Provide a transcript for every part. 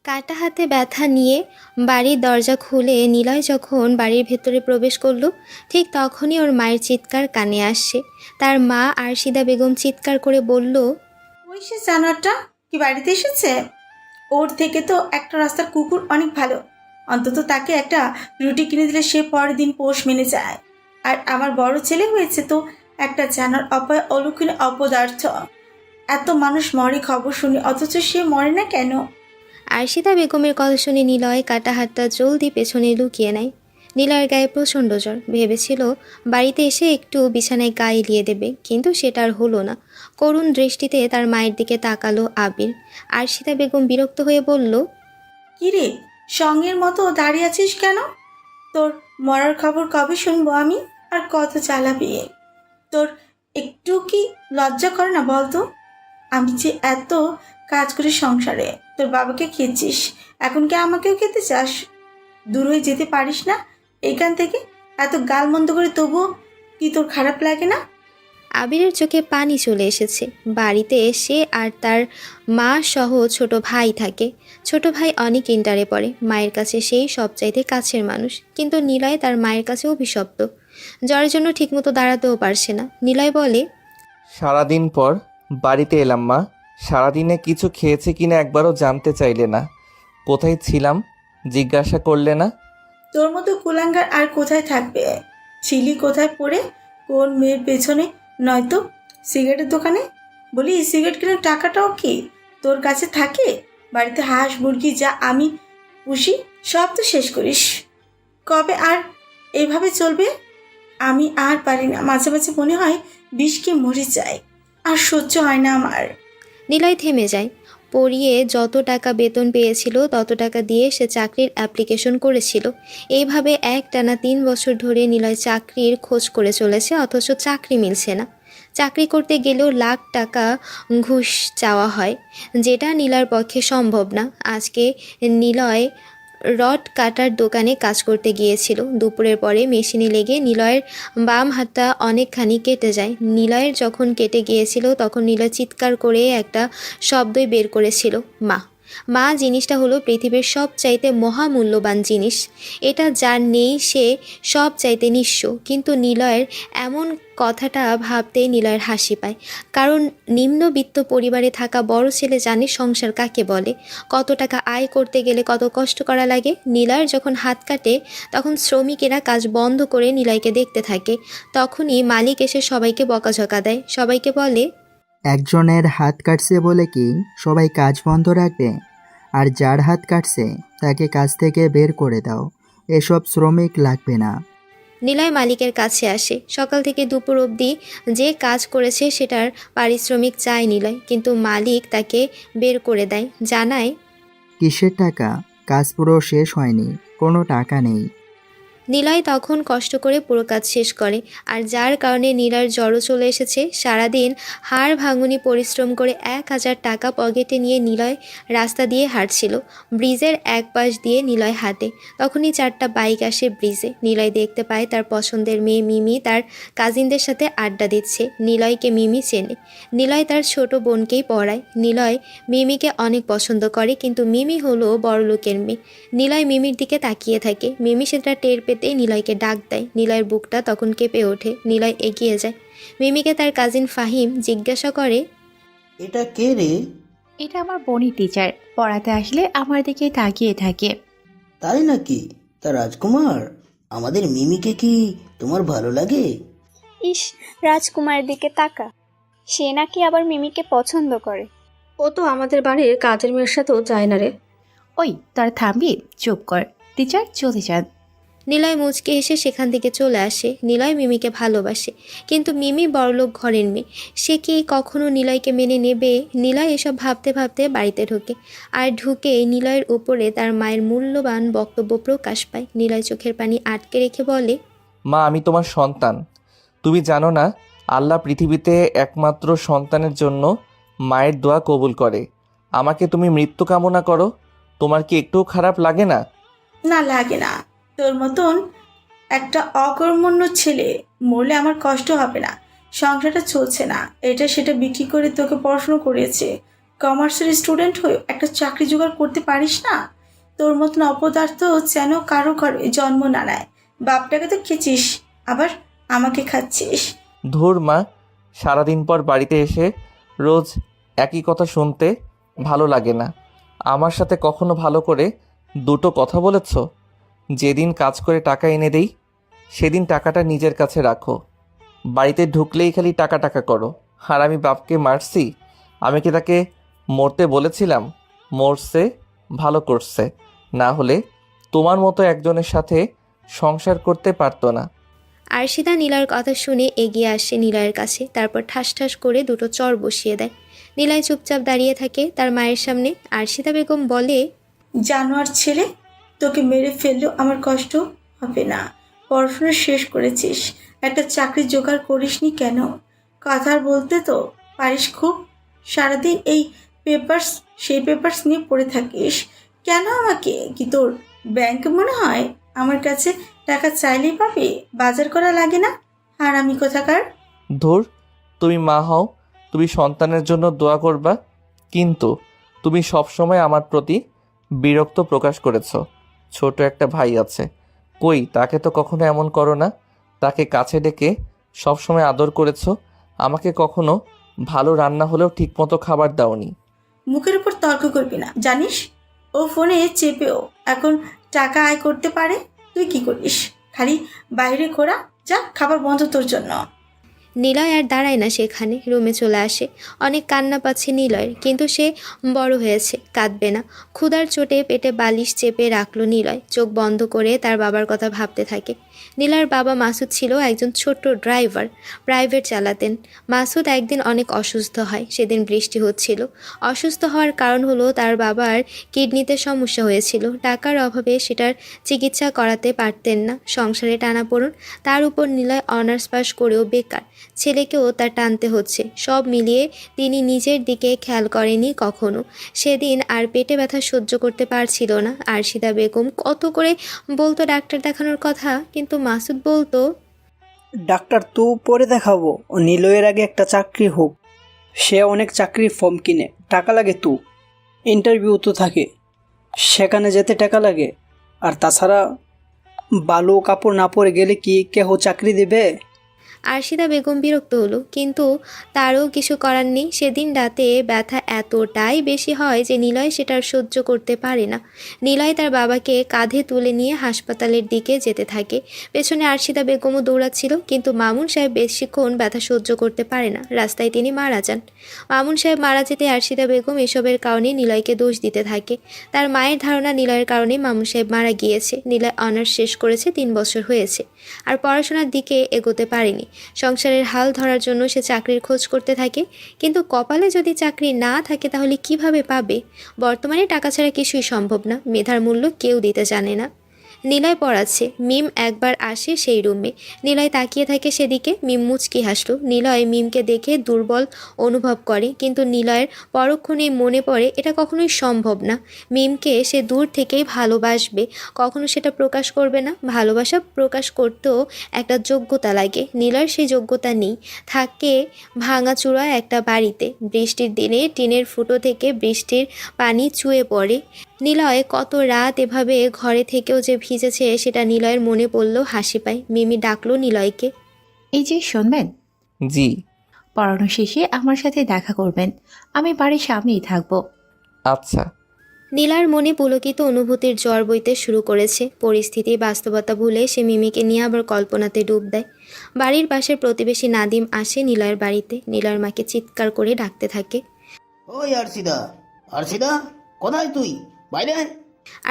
কাটা হাতে ব্যথা নিয়ে বাড়ির দরজা খুলে নিলয় যখন বাড়ির ভেতরে প্রবেশ করলো, ঠিক তখনই ওর মায়ের চিৎকার কানে আসছে। তার মা আরশিদা বেগম চিৎকার করে বলল, ওই সে জানোয়ারটা কি বাড়িতে এসেছে? ওর থেকে তো একটা রাস্তার কুকুর অনেক ভালো। অন্তত তাকে একটা রুটি কিনে দিলে সে পরের দিন পোষ মেনে যায়। আর আমার বড় ছেলে হয়েছে তো একটা জানোয়ার, অপায় অলক্ষণে অপদার্থ। এত মানুষ মরে খবর শুনি, অথচ সে মরে না কেন? আরশিদা বেগমের কথা শুনে নিলয় কাটা হাতটা জলদি পেছনে লুকিয়ে নেয়। নিলয়ের গায়ে প্রচণ্ড জ্বর, ভেবেছিল বাড়িতে এসে একটু বিছানায় গা এলিয়ে দেবে, কিন্তু সেটা আর হলো না। করুণ দৃষ্টিতে তার মায়ের দিকে তাকালো আবির। আরশিদা বেগম বিরক্ত হয়ে বলল, কিরে, সঙ্গের মতো দাঁড়িয়ে আছিস কেন? তোর মরার খবর কবে শুনবো আমি? আর কত চালাবি? তোর একটু কি লজ্জা করে না বলতো? আমি যে এত কাজ করি সংসারে, তোর বাবাকে খেয়েছিস, এখন কি আমাকেও খেতে চাস? দূর হয়ে যেতে পারিস না এখান থেকে? এত গালমন্দ করে তবুও কি তোর খারাপ লাগে না? আবিরের চোখে পানি চলে এসেছে। বাড়িতে সে আর তার মা সহ ছোট ভাই থাকে। ছোট ভাই অনেক ইন্টারে পড়ে, মায়ের কাছে সেই সবচাইতে কাছের মানুষ, কিন্তু নিলয় তার মায়ের কাছে অভিশপ্ত। জ্বরের জন্য ঠিকমতো দাঁড়াতেও পারছে না। নিলয় বলে, সারাদিন পর বাড়িতে এলাম মা। সারাদিনে কিছু খেয়েছে কিনা একবারও জানতে চাইলে না। কোথায় ছিলাম জিজ্ঞাসা করলে না। তোর মতো কুলাঙ্গার আর কোথায় থাকবে? ছিলি কোথায় পড়ে? কোন মেয়ের পেছনে? নয়তো সিগারেটের দোকানে? বলি, সিগারেট কেনার টাকাটাও কি তোর কাছে থাকে? বাড়িতে হাঁস মুরগি যা আমি পুষি সব তো শেষ করিস। কবে আর এইভাবে চলবে? আমি আর পারি না, মাঝে মাঝে মনে হয় বিষকে মরে যায়, আর সহ্য হয় না আমার। নিলয় থেমে যায়। পড়িয়ে যত টাকা বেতন পেয়েছিল তত টাকা দিয়ে সে চাকরির অ্যাপ্লিকেশন করেছিল। এইভাবে একটানা 3 বছর ধরে নিলয় চাকরির খোঁজ করে চলেছে, অথচ চাকরি মিলছে না। চাকরি করতে গেলেও লাখ টাকা ঘুষ চাওয়া হয়, যেটা নিলয়ের পক্ষে সম্ভব না। আজকে নিলয় রড কাটার দোকানে কাজ করতে গিয়েছিল। দুপুরের পরে মেশিনে লেগে নিলয়ের বাম হাতটা অনেকখানি কেটে যায়। নিলয়ের যখন কেটে গিয়েছিল তখন নিলয় চিৎকার করে একটা শব্দই বের করেছিল, মা। মা জিনিসটা হলো পৃথিবীর সবচাইতে মহামূল্যবান জিনিস। এটা যার নেই সে সব চাইতে নিঃস্ব। কিন্তু নিলয়ের এমন কথাটা ভাবতেই নিলয়ের হাসি পায়, কারণ নিম্নবিত্ত পরিবারে থাকা বড় ছেলে জানে সংসার কাকে বলে, কত টাকা আয় করতে গেলে কত কষ্ট করা লাগে। নিলয়ের যখন হাত কাটে তখন শ্রমিকেরা কাজ বন্ধ করে নিলয়কে দেখতে থাকে। তখনই মালিক এসে সবাইকে বকাঝকা দেয়, সবাইকে বলে, একজনের হাত কাটছে বলে কি সবাই কাজ বন্ধ রাখবে? আর যার হাত কাটছে তাকে কাজ থেকে বের করে দাও, এসব শ্রমিক লাগবে না। নিলয় মালিকের কাছে আসে। সকাল থেকে দুপুর অবধি যে কাজ করেছে সেটার পারিশ্রমিক চায় নিলয়, কিন্তু মালিক তাকে বের করে দেয়, জানায়, কিসের টাকা? কাজ পুরো শেষ হয়নি, কোনো টাকা নেই। নিলয় তখন কষ্ট করে পুরো কাজ শেষ করে, আর যার কারণে নিলয়ের জ্বরও চলে এসেছে। সারাদিন হাড় ভাঙুনি পরিশ্রম করে 1,000 টাকা পকেটে নিয়ে নিলয় রাস্তা দিয়ে হাঁটছিল। ব্রিজের এক পাশ দিয়ে নিলয় হাঁটে, তখনই 4টা বাইক আসে ব্রিজে। নিলয় দেখতে পায় তার পছন্দের মেয়ে মিমি তার কাজিনদের সাথে আড্ডা দিচ্ছে। নিলয়কে মিমি চেনে, নিলয় তার ছোট বোনকেই পড়ায়। নিলয় মিমিকে অনেক পছন্দ করে, কিন্তু মিমি হলো বড়লোকের মেয়ে। নিলয় মিমির দিকে তাকিয়ে থাকে। মিমি সেটা টের পেতেই নিলয়কে ডাক দেয়। নিলয়ের বুকটা তখন কেঁপে ওঠে। নিলয় এগিয়ে যায়। মিমিকে তার কাজিন ফাহিম জিজ্ঞাসা করে, এটা কে রে? এটা আমার বনি টিচার, পড়াতে আসলে আমার দিকে তাকিয়ে থাকে। তাই নাকি? তা রাজকুমার, আমাদের মিমিকে কি তোমার ভালো লাগে? ইস, রাজকুমারের দিকে তাকা, সে নাকি আবার মিমিকে পছন্দ করে। ও তো আমাদের বাড়ির কাজের মেয়ের সাথেও যায় না রে। ওই তোর থামবি? চুপ কর, টিচার চলে যান। নিলয় মুচকে এসে সেখান থেকে চলে আসে। নিলয় মিমিকে ভালোবাসে, কিন্তু মিমি বড়লোক ঘরের মেয়ে, সে কি কখনো নিলয়কে মেনে নেবে? নিলয় এসব ভাবতে ভাবতে বাড়িতে ঢোকে, আর ঢুকে নিলয়ের উপরে তার মায়ের মূল্যবান বক্তব্য প্রকাশ পায়। নিলয় চোখের পানি আটকে রেখে বলে, মা, আমি তোমার সন্তান। তুমি জানো না, আল্লাহ পৃথিবীতে একমাত্র সন্তানের জন্য মায়ের দোয়া কবুল করে। আমাকে তুমি মৃত্যু কামনা করো, তোমার কি একটুও খারাপ লাগে না? না, লাগে না। তোর মতন একটা অকর্মণ্য ছেলে মরলে আমার কষ্ট হবে না। সংসারটা চলছে না, এটা সেটা বিক্রি করে তোকে পড়াশুনো করিয়েছে, কমার্সের স্টুডেন্ট হয়ে একটা চাকরি জোগাড় করতে পারিস না? তোর মতন অপদার্থ যেন কারো ঘরে জন্ম না নেয়। বাপটাকে তো খেয়েছিস, আবার আমাকে খাচ্ছিস। ধুর মা, সারাদিন পর বাড়িতে এসে রোজ একই কথা শুনতে ভালো লাগে না। আমার সাথে কখনো ভালো করে দুটো কথা বলেছ? যেদিন কাজ করে টাকা এনে দেই সেদিন টাকাটা নিজের কাছে রাখো। বাড়িতে ঢুকলেই খালি টাকা টাকা করো। আর আমি বাপকে মারছি? আমি কি তাকে মরতে বলেছিলাম? মরছে, ভালো করছে। না হলে তোমার মতো একজনের সাথে সংসার করতে পারতো না। আরশিদা নীলার কথা শুনে এগিয়ে আসে নিলয়ের কাছে, তারপর ঠাস ঠাস করে দুটো চর বসিয়ে দেয়। নিলয় চুপচাপ দাঁড়িয়ে থাকে তার মায়ের সামনে। আরশিদা বেগম বলে, জানোয়ার ছেলে, তোকে মেরে ফেললেও আমার কষ্ট হবে না। পড়াশোনা শেষ করেছিস, একটা চাকরি জোগাড় করিসনি কেন? কথা বলতে তো পারিস খুব। সারাদিন এই পেপারস সেই পেপারস নিয়ে পড়ে থাকিস কেন? আমাকে কি তোর ব্যাংক মনে হয়? আমার কাছে টাকা চাইলেই পাবে, বাজার করা লাগে না। আর আমি কোথাকার? ধুর, তুমি মা হও, তুমি সন্তানের জন্য দোয়া করবা, কিন্তু তুমি সবসময় আমার প্রতি বিরক্ত প্রকাশ করেছো। ছোট একটা ভাই আছে, কই তাকে তো কখনো এমন করো না। তাকে কাছে ডেকে সবসময় আদর করেছো। আমাকে কখনো ভালো রান্না হলেও ঠিকমতো খাবার দাওনি। মুখের উপর তর্ক করবি না, জানিস ও ফোনে চেপেও এখন টাকা আয় করতে পারে। তুই কি করিস? খালি বাইরে ঘোরা। যা, খাবার বন্ধ তোর জন্য। নিলয় আর দাঁড়ায় না সেখানে, রুমে চলে আসে। অনেক কান্না পাচ্ছে নিলয়ের, কিন্তু সে বড় হয়েছে, কাঁদবে না। ক্ষুধার চোটে পেটে বালিশ চেপে রাখলো নিলয়। চোখ বন্ধ করে তার বাবার কথা ভাবতে থাকে। নীলার বাবা মাসুদ ছিল একজন ছোট্ট ড্রাইভার, প্রাইভেট চালাতেন। মাসুদ একদিন অনেক অসুস্থ হয়। সেদিন বৃষ্টি হচ্ছিল। অসুস্থ হওয়ার কারণ হলো তার বাবার কিডনিতে সমস্যা হয়েছিল। টাকার অভাবে সেটার চিকিৎসা করাতে পারতেন না। সংসারে টানাপোড়েন, তার উপর নিলয় অনার্স পাস করেও বেকার। ছেলেকেও তার টানতে হচ্ছে। সব মিলিয়ে তিনি নিজের দিকে খেয়াল করেনি কখনো। সেদিন আর পেটে ব্যথা সহ্য করতে পারছিল না। আরশিদা বেগম কত করে বলতো ডাক্তার দেখানোর কথা, কিন্তু মাসুদ বলতো, ডাক্তার তো পরে দেখাবো, ও নিলয়ের আগে একটা চাকরি হোক। সে অনেক চাকরির ফর্ম কিনে, টাকা লাগে তো, ইন্টারভিউ তো থাকে, সেখানে যেতে টাকা লাগে। আর তাছাড়া বালু কাপড় না পরে গেলে কি কেহ চাকরি দেবে? আরশিদা বেগম বিরক্ত হলো, কিন্তু তারও কিছু করার নেই। সেদিন রাতে ব্যথা এতটাই বেশি হয় যে নিলয় সেটার সহ্য করতে পারে না। নিলয় তার বাবাকে কাঁধে তুলে নিয়ে হাসপাতালের দিকে যেতে থাকে। পেছনে আরশিদা বেগমও দৌড়াচ্ছিল, কিন্তু মামুন সাহেব বেশিক্ষণ ব্যথা সহ্য করতে পারে না। রাস্তায় তিনি মারা যান। মামুন সাহেব মারা যেতে আরশিদা বেগম এসবের কারণে নিলয়কে দোষ দিতে থাকে। তার মায়ের ধারণা নিলয়ের কারণে মামুন সাহেব মারা গিয়েছে। নিলয় অনার্স শেষ করেছে, 3 বছর হয়েছে, আর পড়াশোনার দিকে এগোতে পারেনি। সংসারের হাল ধরার জন্য সে চাকরির খোঁজ করতে থাকে, কিন্তু কপালে যদি চাকরি না থাকে তাহলে কিভাবে পাবে? বর্তমানে টাকা ছাড়া কিছুই সম্ভব না। মেধার মূল্য কেউ দিতে জানে না। নিলয় পড়াচ্ছে। মিম একবার আসে সেই রুমে। নিলয় তাকিয়ে থাকে সেদিকে। মিম মুচকি হাসলো। নিলয় মিমকে দেখে দুর্বল অনুভব করে, কিন্তু নিলয়ের পরক্ষণেই মনে পড়ে এটা কখনোই সম্ভব না। মিমকে সে দূর থেকেই ভালোবাসবে, কখনো সেটা প্রকাশ করবে না। ভালোবাসা প্রকাশ করতেও একটা যোগ্যতা লাগে। নিলয়ের সেই যোগ্যতা নেই। থাকে ভাঙাচুরা একটা বাড়িতে। বৃষ্টির দিনে টিনের ফুটো থেকে বৃষ্টির পানি চুয়ে পড়ে। নিলয় কত রাত এভাবে ঘরে থেকেও যে ভিজেছে সেটা নিলয়ের মনে পড়লেও হাসি পায়। মিমি ডাকলো নিলয়কে। এই যে শুনবেন, জি। পড়ানো শেষে আমার সাথে দেখা করবেন, আমি বাড়ির সামনেই থাকবো। আচ্ছা। নীলার মনে পুলকিত অনুভূতির জ্বর বইতে শুরু করেছে। পরিস্থিতি বাস্তবতা ভুলে সে মিমিকে নিয়ে আবার কল্পনাতে ডুব দেয়। বাড়ির পাশের প্রতিবেশী নাদিম আসে নিলয়ের বাড়িতে। নিলয়ের মাকে চিৎকার করে ডাকতে থাকে। ওই আরশিদা, আরশিদা, কোথায় তুই? বাইরে আয়।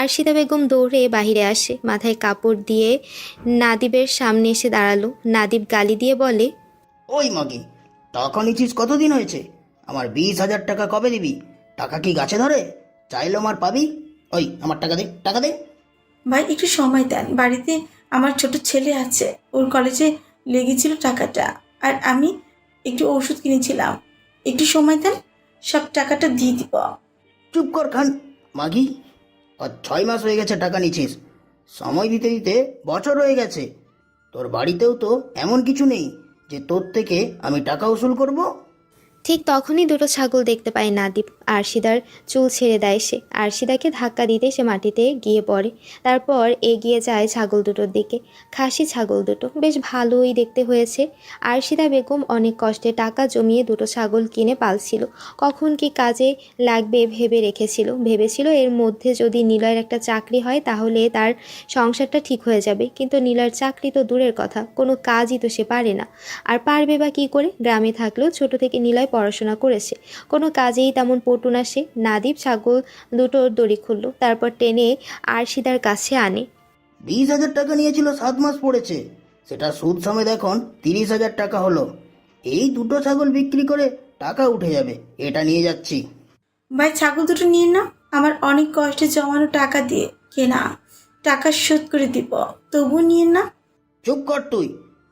আরশিদা বেগম দৌড়ে বাহিরে আসে। মাথায় কাপড় দিয়ে নাদিবের সামনে এসে দাঁড়ালো। নাদিব গালি দিয়ে বলে, ওই মাগি, টাকা নিচ্ছিস কতদিন হয়েছে? আমার 20,000 টাকা কবে দিবি? টাকা কি গাছে ধরে? চাইলো আমার পাবি। ওই আমার টাকা দে, টাকা দে। ভাই একটু সময় দেন, বাড়িতে আমার ছোট ছেলে আছে, ওর কলেজে লেগেছিল টাকাটা, আর আমি একটু ওষুধ কিনেছিলাম। একটু সময় দেন, সব টাকাটা দিয়ে দিব। চুপ কর খান মাগি, আর 6 মাস হয়ে গেছে টাকা নিচ্ছিস। সময় দিতে দিতে বছর হয়ে গেছে। তোর বাড়িতেও তো এমন কিছু নেই যে তোর থেকে আমি টাকা উসুল করব। ঠিক তখনই দুটো ছাগল দেখতে পায় নাদিব। আরশিদার চুল ছেড়ে দেয় সে। আরশিদাকে ধাক্কা দিতে সে মাটিতে গিয়ে পড়ে। তারপর এগিয়ে যায় ছাগল দুটোর দিকে। খাসি ছাগল দুটো বেশ ভালোই দেখতে হয়েছে। আরশিদা বেগম অনেক কষ্টে টাকা জমিয়ে দুটো ছাগল কিনে পালছিল। কখন কি কাজে লাগবে ভেবে রেখেছিল। ভেবেছিল এর মধ্যে যদি নিলয়ের একটা চাকরি হয় তাহলে তার সংসারটা ঠিক হয়ে যাবে। কিন্তু নিলয়ের চাকরি তো দূরের কথা, কোনো কাজই তো সে পারে না। আর পারবে বা কী করে? গ্রামে থাকলেও ছোট থেকে নিলয় পড়াশোনা করেছে, কোনো কাজেই তেমন পটু না সে। নাদিব ছাগল দুটোর দড়ি খুলল, তারপর টেনে আরশিদার কাছে আনে। 20,000 টাকা নিয়েছিল, 7 মাস পড়েছে, সেটা সুদ সমেত এখন 30,000 টাকা হলো। এই দুটো ছাগল বিক্রি করে টাকা উঠে যাবে, এটা নিয়ে যাচ্ছি। ভাই ছাগল দুটো নিয়ে না, আমার অনেক কষ্টে জমানো টাকা দিয়ে কেনা, টাকা শোধ করে দিব, তবু নিয়ে না। চুপ কর তুই,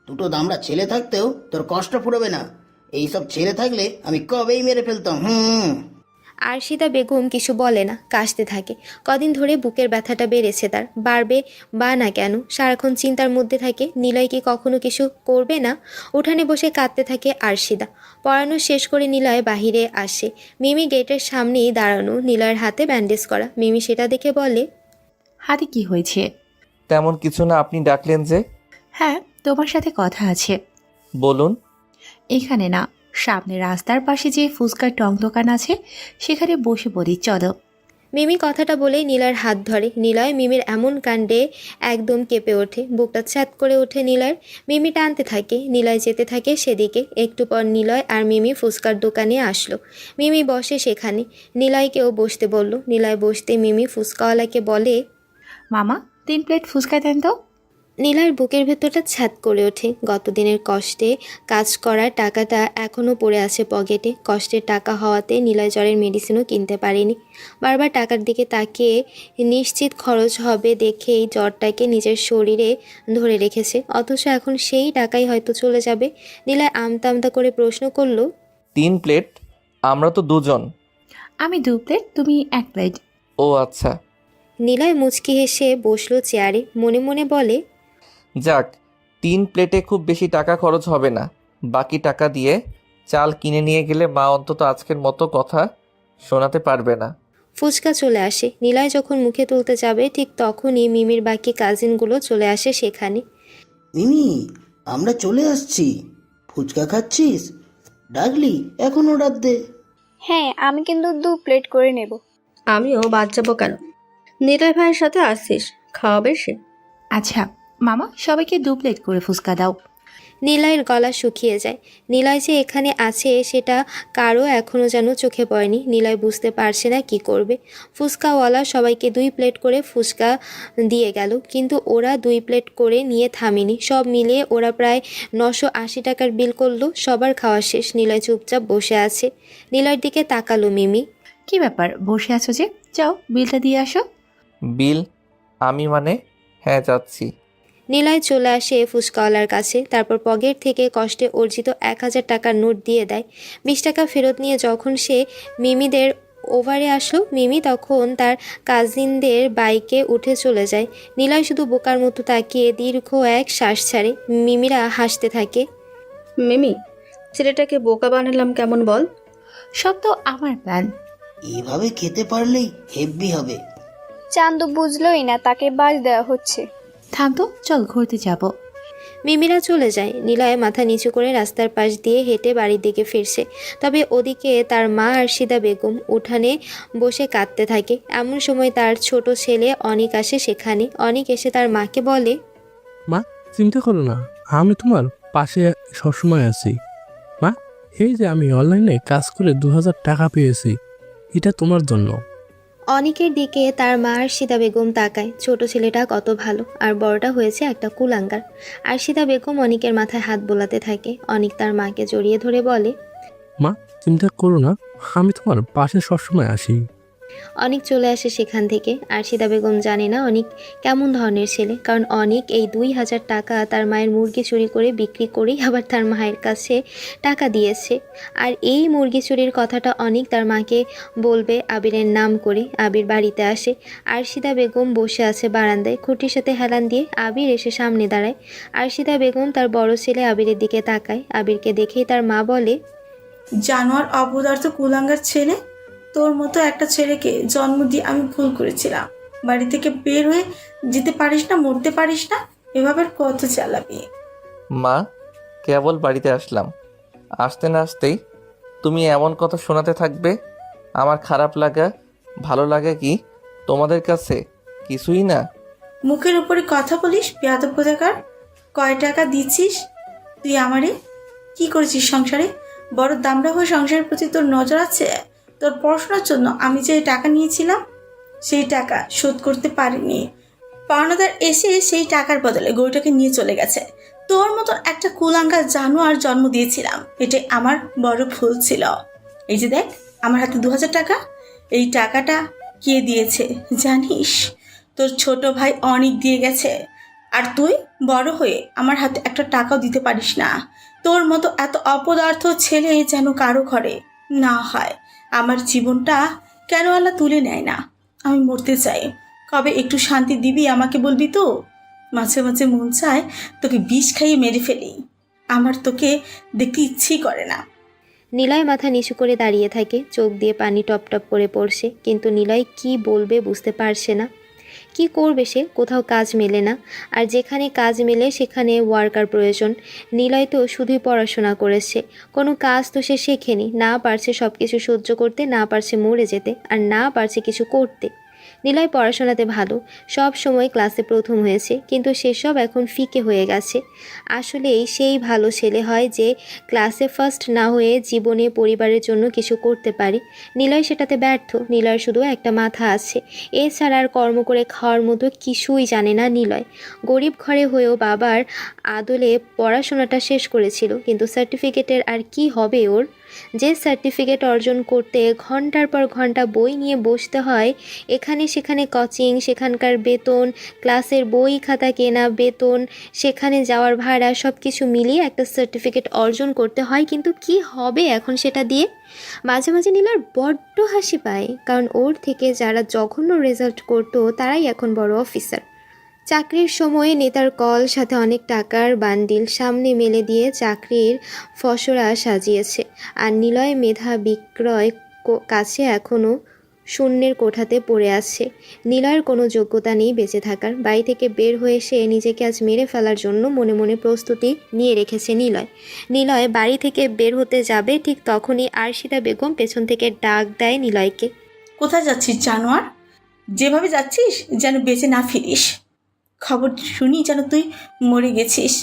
দুটো দামড়া ছেলে থাকতেও তোর কষ্ট ফুরবে না। এইসব ছেলে থাকলে আমি কবেই মেরে ফেলতাম। আরশিদা বেগম কিছু বলে না, কাশতে থাকে। কদিন ধরে বুকের ব্যথাটা বেড়েছে তার। বাড়বে বা না কেন, সারাক্ষণ চিন্তার মধ্যে থাকে নিলয় কি কখনো কিছু করবে না। উঠানে বসে কাঁদতে থাকে আরশিদা। পড়ানো শেষ করে নিলয় বাহিরে আসে। মিমি গেটের সামনেই দাঁড়ানো, নিলয়ের হাতে ব্যান্ডেজ করা। মিমি সেটা দেখে বলে, হাতে কি হয়েছে? তেমন কিছু না, আপনি ডাকলেন যে? হ্যাঁ, তোমার সাথে কথা আছে। বলুন। এখানে না, সামনে রাস্তার পাশে যে ফুচকার টং দোকান আছে সেখানে বসে পড়ি, চলো। মিমি কথাটা বলেই নিলয়ের হাত ধরে। নিলয় মিমির এমন কাণ্ডে একদম কেঁপে ওঠে, বুকটা ছ্যাত করে ওঠে নিলয়ের। মিমি টানতে থাকে, নিলয় যেতে থাকে সেদিকে। একটু পর নিলয় আর মিমি ফুচকার দোকানে আসলো। মিমি বসে সেখানে, নিলয়কেও বসতে বলল। নিলয় বসতে মিমি ফুচকাওয়ালাকে বলে, মামা 3 প্লেট ফুচকা দেন তো। নিলয়ের বুকের ভেতরটা ছ্যাদ করে ওঠে। গতদিনের কষ্টে কাজ করার টাকাটা এখনও পড়ে আছে পকেটে। কষ্টের টাকা হওয়াতে নিলয় জ্বরের মেডিসিনও কিনতে পারেনি। বারবার টাকার দিকে তাকিয়ে নিশ্চিত খরচ হবে দেখেই জ্বরটাকে নিজের শরীরে ধরে রেখেছে। অথচ এখন সেই টাকাই হয়তো চলে যাবে। নিলয় আমতা আমতা করে প্রশ্ন করল, 3 প্লেট? আমরা তো 2 জন। আমি 2 প্লেট, তুমি 1 প্লেট। ও আচ্ছা। নিলয় মুচকি হেসে বসলো চেয়ারে। মনে মনে বলে, যাক, 3 প্লেটে খুব বেশি টাকা খরচ হবে না। বাকি টাকা দিয়ে চাল কিনে নিয়ে গেলে মা অন্তত আজকের মতো কথা শোনাতে পারবে না। ফুচকা চলে আসে। নিলয় যখন মুখে তুলতে যাবে ঠিক তখনই মিমির বাকি কাজিনগুলো চলে আসে সেখানে। মিমি, আমরা চলে আসছি। ফুচকা খাচ্ছিস? ডাকলি, এখন অর্ডার দে। হ্যাঁ, আমি কিন্তু 2 প্লেট করে নেব। আমিও বাদ যাবো কেন? নিলয় ভাইয়ের সাথে আসছিস, খাওয়াবে সে। আচ্ছা মামা, সবাইকে 2 প্লেট করে ফুচকা দাও। নিলয়ের গলা শুকিয়ে যায়। নিলয় যে এখানে আছে সেটা কারো এখনও যেন চোখে পড়েনি। নিলয় বুঝতে পারছে না কি করবে। ফুচকাওয়ালা সবাইকে 2 প্লেট করে ফুচকা দিয়ে গেল, কিন্তু ওরা 2 প্লেট করে নিয়ে থামেনি। সব মিলিয়ে ওরা প্রায় 980 টাকার বিল করলো। সবার খাওয়া শেষ। নিলয় চুপচাপ বসে আছে। নিলয়ের দিকে তাকালো মিমি। কি ব্যাপার, বসে আছো যে? যাও বিলটা দিয়ে আসো। বিল? আমি মানে? হ্যাঁ, যাচ্ছি। নিলয় চলে আসে ফুচকাওয়ালার কাছে। তারপর পকেট থেকে কষ্টে অর্জিত 1000 টাকার নোট দিয়ে দেয়। 20 টাকা ফেরত নিয়ে যখন সে মিমিদের ওভারে আসলো, মিমি তখন তার কাজিনদের বাইকে উঠে চলে যায়। নিলয় শুধু বোকার মতো তাকিয়ে দীর্ঘ এক শ্বাস ছাড়ে। মিমিরা হাসতে থাকে। মিমি, ছেলেটাকে বোকা বানালাম কেমন বল? সব তো আমার প্ল্যান। এভাবে খেতে পারলেই হেভি হবে। চান্দু বুঝলোই না তাকে বাজ দেওয়া হচ্ছে। থাম তো, চল ঘুরতে যাব। মিমিরা চলে যায়। নিলয় মাথা নিচু করে রাস্তার পাশ দিয়ে হেঁটে বাড়ির দিকে ফিরছে। তবে ওদিকে তার মা আরশিদা বেগম উঠানে বসে কাঁদতে থাকে। এমন সময় তার ছোট ছেলে অনিক আসে সেখানে। অনিক এসে তার মাকে বলে, মা, চিন্তা করো না, আমি তোমার পাশে সবসময় আছি। মা, এই যে আমি অনলাইনে কাজ করে 2000 টাকা পেয়েছি, এটা তোমার জন্য। অনিকের দিকে তার মা আরশিদা বেগম তাকায়। ছোট ছেলেটা কত ভালো, আর বড়টা হয়েছে একটা কুলাঙ্গার। আরশিদা বেগম অনিকের মাথায় হাত বোলাতে থাকে। অনিক তার মাকে জড়িয়ে ধরে বলে, মা, চিন্তা করো না, আমি তোমার পাশে সবসময় আসি। অনিক চলে আসে সেখান থেকে। আরশিদা বেগম জানে না অনিক কেমন ধরনের ছেলে, কারণ অনিক এই 2000 টাকা তার মায়ের মুরগি চুরি করে বিক্রি করেই আবার তার মায়ের কাছে টাকা দিয়েছে। আর এই মুরগি চুরির কথাটা অনিক তার মাকে বলবে আবিরের নাম করে। আবির বাড়িতে আসে। আরশিদা বেগম বসে আছে বারান্দায়, খুঁটির সাথে হেলান দিয়ে। আবির এসে সামনে দাঁড়ায়। আরশিদা বেগম তার বড় ছেলে আবিরের দিকে তাকায়। আবিরকে দেখেই তার মা বলে, জানোয়ার অপদার্থ কুলাঙ্গার ছেলে, তোর মতো একটা ছেলেকে জন্ম দিয়ে আমি ভুল করেছিলাম। বাড়ি থেকে বের হয়ে যেতে পারিস না, মরতে পারিস না, এভাবে আর কত চালাবি? মা, কেবল বাড়িতে আসলাম, আসতে না আসতেই তুমি এমন কথা শোনাতে থাকবে? আমার খারাপ লাগা ভালো লাগা কি তোমাদের কাছে কিছুই না? মুখের উপরে কথা বলিস বেয়াদব কোথাকার। কয় টাকা দিচ্ছিস তুই আমারে? কি করেছিস সংসারে? বড় দামড়া হয়ে সংসারের প্রতি তোর নজর আছে? তোর পড়াশোনার জন্য আমি যে টাকা নিয়েছিলাম সেই টাকা শোধ করতে পারিনি। পাওনাদার এসে সেই টাকার বদলে গরুটাকে নিয়ে চলে গেছে। তোর মতন একটা কুলাঙ্গার জানোয়ার জন্ম দিয়েছিলাম, এটাই আমার বড় ভুল ছিল। এই যে দেখ আমার হাতে 2000 টাকা, এই টাকাটা কে দিয়েছে জানিস? তোর ছোট ভাই অনেক দিয়ে গেছে। আর তুই বড় হয়ে আমার হাতে একটা টাকাও দিতে পারিস না। তোর মতো এত অপদার্থ ছেলে যেন কারো ঘরে না হয়। আমার জীবনটা কেন আল্লাহ তুলে নেয় না? আমি মরতে চাই। কবে একটু শান্তি দিবি আমাকে বলবি তো? মাঝে মাঝে মন চায় তোকে বিষ খাইয়ে মেরে ফেলি। আমার তোকে দেখতে ইচ্ছেই করে না। নিলয় মাথা নিচু করে দাঁড়িয়ে থাকে, চোখ দিয়ে পানি টপ টপ করে পড়ছে, কিন্তু নিলয় কি বলবে বুঝতে পারছে না। কি করবে সে? কোথাও কাজ মেলে না, আর যেখানে কাজ মেলে সেখানে ওয়ার্কার প্রয়োজন। নিলয় তো শুধুই পড়াশোনা করেছে, কোনো কাজ তো সে শেখেনি। না পারছে সব কিছু সহ্য করতে, না পারছে মরে যেতে, আর না পারছে কিছু করতে। নিলয় পড়াশোনাতে ভালো, সব সময় ক্লাসে প্রথম হয়েছে, কিন্তু সেসব এখন ফিকে হয়ে গেছে। আসলেই সেই ভালো ছেলে হয় যে ক্লাসে ফার্স্ট না হয়ে জীবনে পরিবারের জন্য কিছু করতে পারে। নিলয় সেটাতে ব্যর্থ। নিলয়ের শুধু একটা মাথা আছে, এছাড়া আর কর্ম করে খাওয়ার মতো কিছুই জানে না নিলয়। গরিব ঘরে হয়েও বাবার আদলে পড়াশোনাটা শেষ করেছিল, কিন্তু সার্টিফিকেটের আর কি হবে ওর? যে সার্টিফিকেট অর্জন করতে ঘন্টার পর ঘন্টা বই নিয়ে বসতে হয়, এখানে সেখানে কোচিং, সেখানকার বেতন, ক্লাসের বই খাতা কেনা, বেতন, সেখানে যাওয়ার ভাড়া, সব কিছু মিলিয়ে একটা সার্টিফিকেট অর্জন করতে হয়। কিন্তু কি হবে এখন সেটা দিয়ে? মাঝে মাঝে নীলার বড্ড হাসি পায়, কারণ ওর থেকে যারা জঘন্য রেজাল্ট করতো তারাই এখন বড় অফিসার। চাকরির সময়ে নেতার কল, সাথে অনেক টাকার বান্ডিল সামনে মেলে দিয়ে চাকরির ফসরা সাজিয়েছে। আর নিলয় মেধা বিক্রয় কাছে এখনও শূন্যের কোঠাতে পড়ে আছে। নিলয়ের কোনো যোগ্যতা নেই বেঁচে থাকার। বাড়ি থেকে বের হয়ে সে নিজেকে আজ মেরে ফেলার জন্য মনে মনে প্রস্তুতি নিয়ে রেখেছে নিলয় বাড়ি থেকে বের হতে যাবে, ঠিক তখনই আরশিদা বেগম পেছন থেকে ডাক দেয় নিলয়কে। কোথায় যাচ্ছিস জানোয়ার? যেভাবে যাচ্ছিস যেন বেঁচে না ফিরিস। খবর শুনি যেন তুই মরে গেছিস।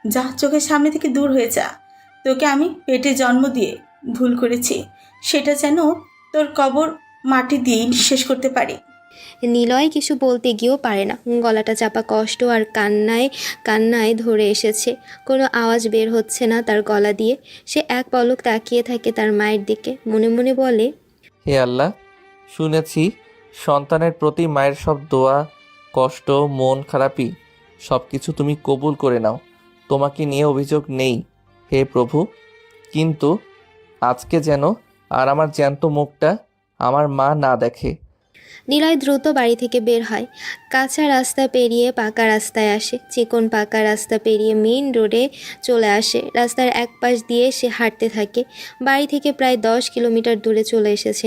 যা, চোখের সামনে থেকে দূর হয়ে যা। তোকে আমি পেটে জন্ম দিয়ে ভুল করেছি, সেটা যেন তোর কবর মাটি দিয়েই শেষ করতে পারি। নিলয় কিছু বলতে গিয়েও পারে না, গলাটা চাপা কষ্ট আর কান্নায় ধরে এসেছে। কোনো আওয়াজ বের হচ্ছে না তার গলা দিয়ে। সে এক পলক তাকিয়ে থাকে তার মায়ের দিকে, মনে মনে বলে, হে আল্লাহ, শুনেছি সন্তানের প্রতি মায়ের সব দোয়া, কষ্ট, মন খারাপি সব কিছু তুমি কবুল করে নাও। তোমাকে নিয়ে অভিযোগ নেই হে প্রভু। কিন্তু আজকে যেন আর আমার জ্যান্ত মুখটা আমার মা না দেখে। নিলয় দ্রুত বাড়ি থেকে বের হয়। কাঁচা রাস্তা পেরিয়ে পাকা রাস্তায় আসে, চিকন পাকা রাস্তা পেরিয়ে মেইন রোডে চলে আসে। রাস্তার এক পাশ দিয়ে সে হাঁটতে থাকে। বাড়ি থেকে প্রায় 10 কিলোমিটার দূরে চলে এসেছে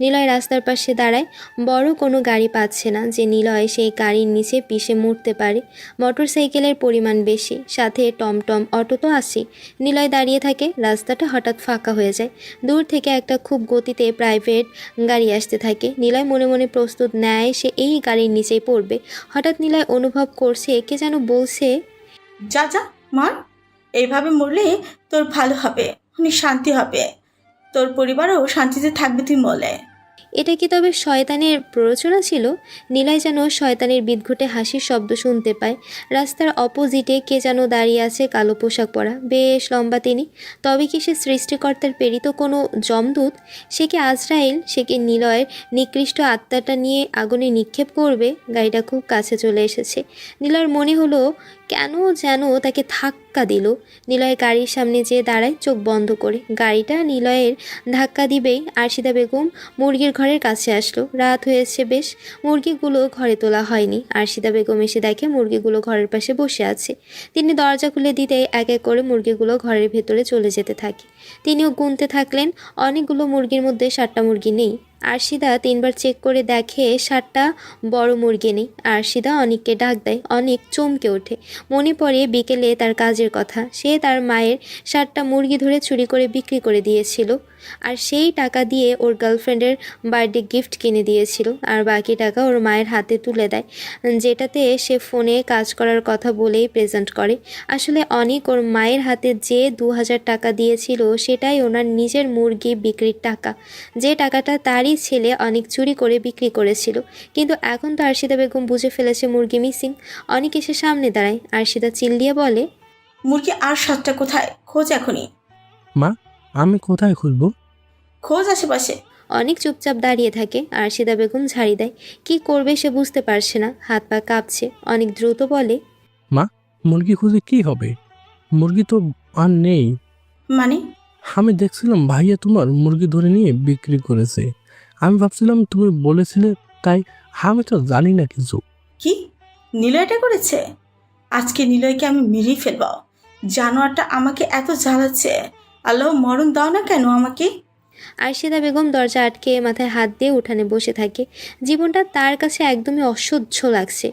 নিলয় রাস্তার পাশে দাঁড়ায়। বড় কোনো গাড়ি পাচ্ছে না যে নিলয় সেই গাড়ির নিচে পিষে মরতে পারে। মোটরসাইকেলের পরিমাণ বেশি, সাথে টমটম, অটো তো আছেই। নিলয় দাঁড়িয়ে থাকে। রাস্তাটা হঠাৎ ফাঁকা হয়ে যায়। দূর থেকে একটা খুব গতিতে প্রাইভেট গাড়ি আসতে থাকে। নিলয় মনে মনে প্রস্তুত নেয় সে এই গাড়ির নিচেই পড়বে। হঠাৎ নিলয় অনুভব করছে কে যেন বলছে, যা যা মর, এইভাবে মরলে তোর ভালো হবে, অনেক শান্তি হবে, তোর পরিবারও শান্তিতে থাকবে তুই মরলে। এটা কি তবে শয়তানের প্ররোচনা ছিল? নিলয় যেন শয়তানের বিদঘুটে হাসির শব্দ শুনতে পায়। রাস্তার অপোজিটে কে যেন দাঁড়িয়ে আছে, কালো পোশাক পরা, বেশ লম্বা তিনি। তবে কি সে সৃষ্টিকর্তার প্রেরিত কোনো যমদূত? সে কি আজরাইল? সে কি নিলয়ের নিকৃষ্ট আত্মাটা নিয়ে আগুনে নিক্ষেপ করবে? গাড়িটা খুব কাছে চলে এসেছে। নিলয়ের মনে হলো কেন যেন তাকে থাকতে ধাক্কা দিল। নিলয় গাড়ির সামনে যেয়ে দাঁড়ায় চোখ বন্ধ করে। গাড়িটা নিলয়ের ধাক্কা দিবেই আরশিদা বেগম মুরগির ঘরের কাছে আসলো। রাত হয়েছে বেশ, মুরগিগুলো ঘরে তোলা হয়নি। আরশিদা বেগম এসে দেখে মুরগিগুলো ঘরের পাশে বসে আছে। তিনি দরজা খুলে দিতেই এক এক করে মুরগিগুলো ঘরের ভেতরে চলে যেতে থাকে। তিনিও গুনতে থাকলেন। অনেকগুলো মুরগির মধ্যে 7টা মুরগি নেই। আরশিদা 3বার চেক করে দেখে 7টা বড় মুরগি নেই। আরশিদা অনেককে ডাক দেয়। অনেক চমকে ওঠে। মনে পড়ে বিকেলে তার কাজের কথা। সে তার মায়ের 7টা মুরগি ধরে চুরি করে বিক্রি করে দিয়েছিল, আর সেই টাকা দিয়ে ওর গার্লফ্রেন্ডের বার্থডে গিফট কিনে দিয়েছিল, আর বাকি টাকা ওর মায়ের হাতে তুলে দেয়, যেটাতে সে ফোনে কাজ করার কথা বলেই প্রেজেন্ট করে। আসলে অনেক ওর মায়ের হাতে যে 2000 টাকা দিয়েছিল সেটাই ওনার নিজের মুরগি বিক্রির টাকা, যে টাকাটা তারই ছেলে অনেক চুরি করে বিক্রি করেছিল। কিন্তু এখন তো আরশিদা বেগম বুঝে ফেলেছে মুরগি মিসিং। অনেক এসে সামনে দাঁড়ায়। আরশিদা চিল্লিয়ে বলে, মুরগি আর 7টা কোথায়? খোঁজ এখনই। মা, আমি কোথায় খুঁজবো? খোঁজ আশেপাশে। অনেক চুপচাপ দাঁড়িয়ে থাকে। আরশিদা বেগম ঝাড়ি দেয়। কি করবে সে বুঝতে পারছে না, হাত পা কাঁপছে। অনেক দ্রুত বলে, মা, মুরগি খুঁজে কি হবে? মুরগি তো আর নেই। মানে? আমি দেখছিলাম ভাইয়া তোমার মুরগি ধরে নিয়ে বিক্রি করেছে। আমি ভাবছিলাম তুমি বলেছিলে, তাই আমি তো জানি না কিছু। কি? নিলয়টা করেছে? আজকে নিলয়কে আমি মেরেই ফেলব। জানোয়ারটা আমাকে এত জ্বালাচ্ছে। আল্লাহ মরণ দাও না কেন আমাকে। আরশিদা বেগম দরজা আটকে মাথায় হাত দিয়ে উঠানে বসে থাকে। জীবনটা তার কাছে একদমই অসহ্য লাগছে।